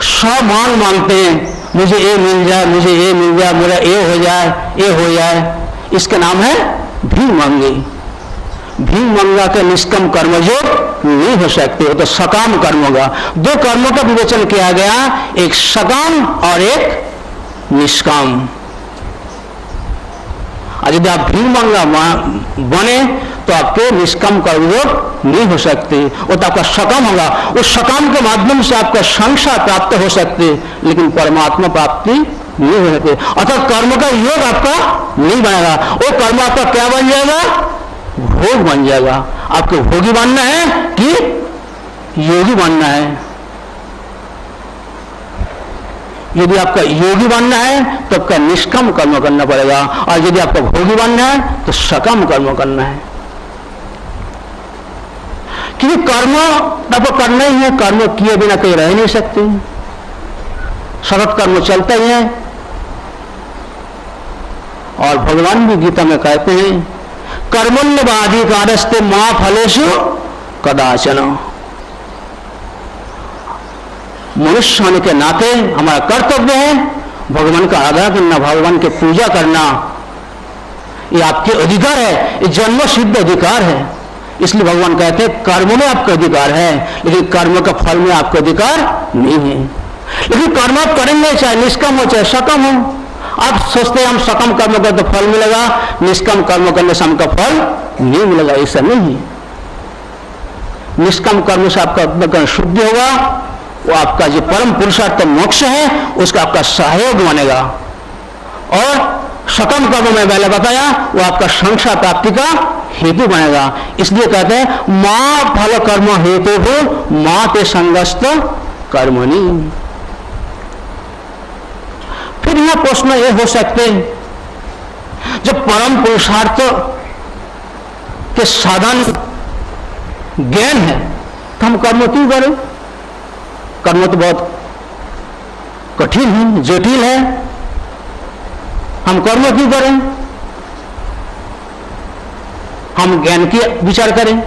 सब मांगते हैं मुझे ये मिल जाए, मुझे ये मिल जाए, मेरा ये हो जाए, ये हो जाए। इसका नाम है भीख मांगी। भीख मांगा के निष्काम कर्मयोग नहीं हो सकते, हो तो सकाम कर्म होगा। दो कर्मों का विवेचन किया गया, एक सकाम और एक निष्काम। और यदि आप भीमंगा बने तो आपके निष्काम कर्मयोग नहीं हो सकते, वो तो आपका सकम होगा। उस सकम के माध्यम से आपका संसार प्राप्त हो सकते, लेकिन परमात्मा प्राप्ति नहीं हो सकते। अर्थात कर्म का योग आपका नहीं बनेगा। वो कर्म आपका क्या बन जाएगा? भोग बन जाएगा। आपको भोगी बनना है कि योगी बनना है? यदि आपका योगी बनना है तो आपका निष्काम कर्म करना पड़ेगा, और यदि आपका भोगी बनना है तो सकम कर्म करना है। क्योंकि कर्म आपको करना ही है, कर्म किए बिना कहीं रह नहीं सकते, सतत कर्म चलता ही है। और भगवान भी गीता में कहते हैं कर्मण्यवाधिकारस्ते मां फलेषु कदाचन। मनुष्य होने के नाते हमारा कर्तव्य है भगवान का आदर करना, भगवान की पूजा करना। ये आपके अधिकार है, ये जन्म सिद्ध अधिकार है। इसलिए भगवान कहते हैं कर्म में आपका अधिकार है, लेकिन कर्म का फल में आपका अधिकार नहीं है। लेकिन कर्म आप करेंगे, चाहे निष्काम हो चाहे सकम हो। आप सोचते हैं हम सकम कर्म करते तो फल मिलेगा, निष्काम कर्म करने से हमका फल नहीं मिलेगा, ऐसा नहीं है। निष्काम कर्म से आपका अंतःकरण शुद्धि होगा, वो आपका जो परम पुरुषार्थ मोक्ष है उसका आपका सहयोग बनेगा। और सकम कर्म में पहले बताया वो आपका संसार प्राप्ति का हेतु बनेगा। इसलिए कहते हैं मां फल कर्म हेतु हो मां ते संगस्त कर्मणि। फिर यह प्रश्न ये हो सकते हैं जब परम पुरुषार्थ के साधन ज्ञान है तो हम कर्म क्यों करें? कर्म तो बहुत कठिन है, जटिल है, हम कर्म क्यों करें? हम ज्ञान की विचार करें?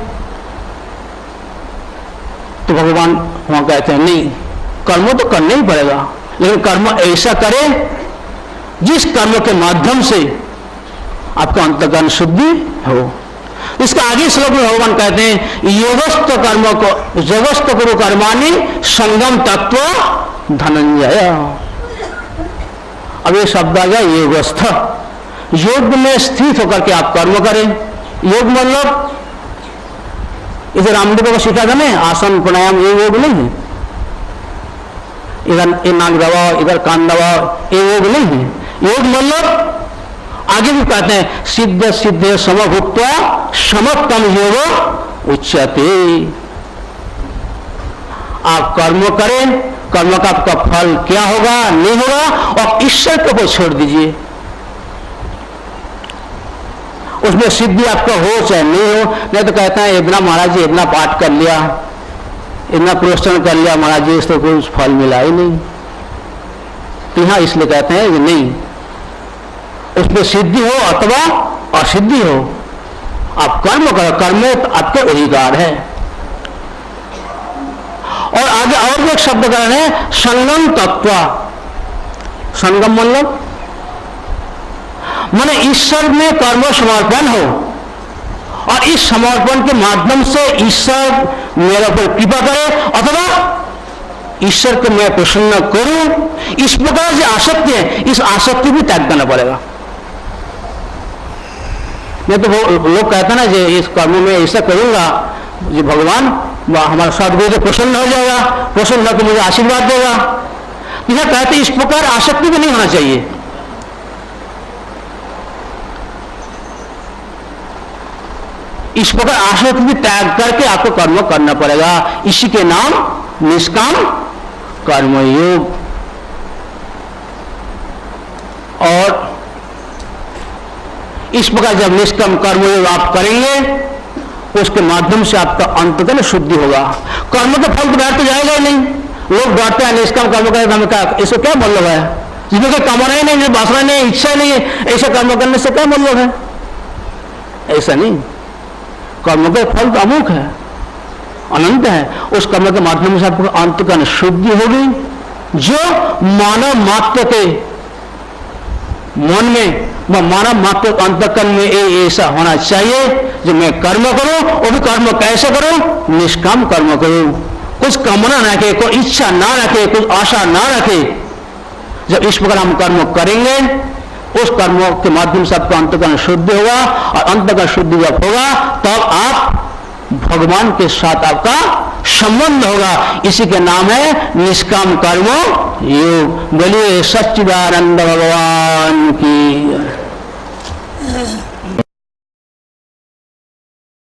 तो भगवान वहां कहते हैं नहीं, कर्म तो करना ही पड़ेगा, लेकिन कर्म ऐसा करें जिस कर्म के माध्यम से आपका अंतःकरण शुद्धि हो। इसका आगे श्लोक में भगवान कहते हैं योगस्थ कर्म को योगस्थ गुरु कर्माणि संगम तत्व धनंजय। अब ये शब्द आ गया योगस्थ। योग में स्थित होकर के आप कर्म करें। योग मतलब इधर रामदेव को सीखा था ना, आसन प्राणायाम, ये योग नहीं है। इधर नाक दबाओ, इधर कान दबाओ, ये योग नहीं है। योग मतलब आगे भी कहते हैं सिद्ध सिद्ध समभुक्त्वा समत्तम योग उच्यते। आप कर्म करें, कर्म का आपका फल क्या होगा नहीं होगा और ईश्वर के ऊपर छोड़ दीजिए। उसमें सिद्धि आपका हो चाहे नहीं हो। नहीं तो कहते हैं इतना महाराज जी इतना पाठ कर लिया, इतना प्रवचन कर लिया महाराज जी, इसको कोई फल मिला ही नहीं। तो यहां इसलिए कहते हैं कि नहीं, उसमें सिद्धि हो अथवा असिद्धि हो, आप कर्म करो, कर्म आपके अधिकार है। और आगे और भी एक शब्द कर रहे हैं संगम तत्व। संगम मतलब माने ईश्वर में कर्म समर्पण हो, और इस समर्पण के माध्यम से ईश्वर मेरे ऊपर कृपा करे अथवा ईश्वर को मैं प्रसन्न करूं। इस प्रकार से आसक्ति है, इस आसक्ति भी त्याग करना पड़ेगा। नहीं तो वो लोग कहते ना जी इस कर्म में ऐसा करूंगा जी भगवान हमारा सदगुरु तो प्रसन्न हो जाएगा, प्रसन्न होकर मुझे आशीर्वाद देगा। यह कहते इस प्रकार आसक्ति भी नहीं होना चाहिए। इस प्रकार आसक्ति भी त्याग करके आपको कर्म करना पड़ेगा। इसी के नाम निष्काम कर्मयोग। और इस प्रकार जब निष्काम कर्मयोग आप करेंगे उसके माध्यम से आपका अंततः शुद्धि होगा। कर्म का फल तो बैठ तो जाएगा ही नहीं। लोग डरते हैं निष्काम कर्म करें, हमें क्या इसको क्या मतलब है? जिसमें कोई कामना ही नहीं, वासना नहीं, इच्छा नहीं है, ऐसे कर्म करने से क्या मतलब है? ऐसा नहीं, कर्म का फल तो अमुक है, अनंत है। उस कर्म के माध्यम से आपको अंततः शुद्धि होगी, जो मानव मात्र के मन में मानव मात्र अंतःकरण में ऐसा होना चाहिए जो मैं कर्म करूं, वो भी कर्म कैसे करूं? निष्काम कर्म करूं, कुछ कामना ना रखे, कोई इच्छा ना रखे, कुछ आशा ना रखे। जब इस प्रकार हम कर्म करेंगे उस कर्मों के माध्यम से आपका अंतःकरण शुद्ध होगा, और अंतःकरण शुद्ध जब होगा तब आप भगवान के साथ आपका संबंध होगा। इसी के नाम है निष्काम कर्म योग। बोलिए सच्चिदानंद भगवान की।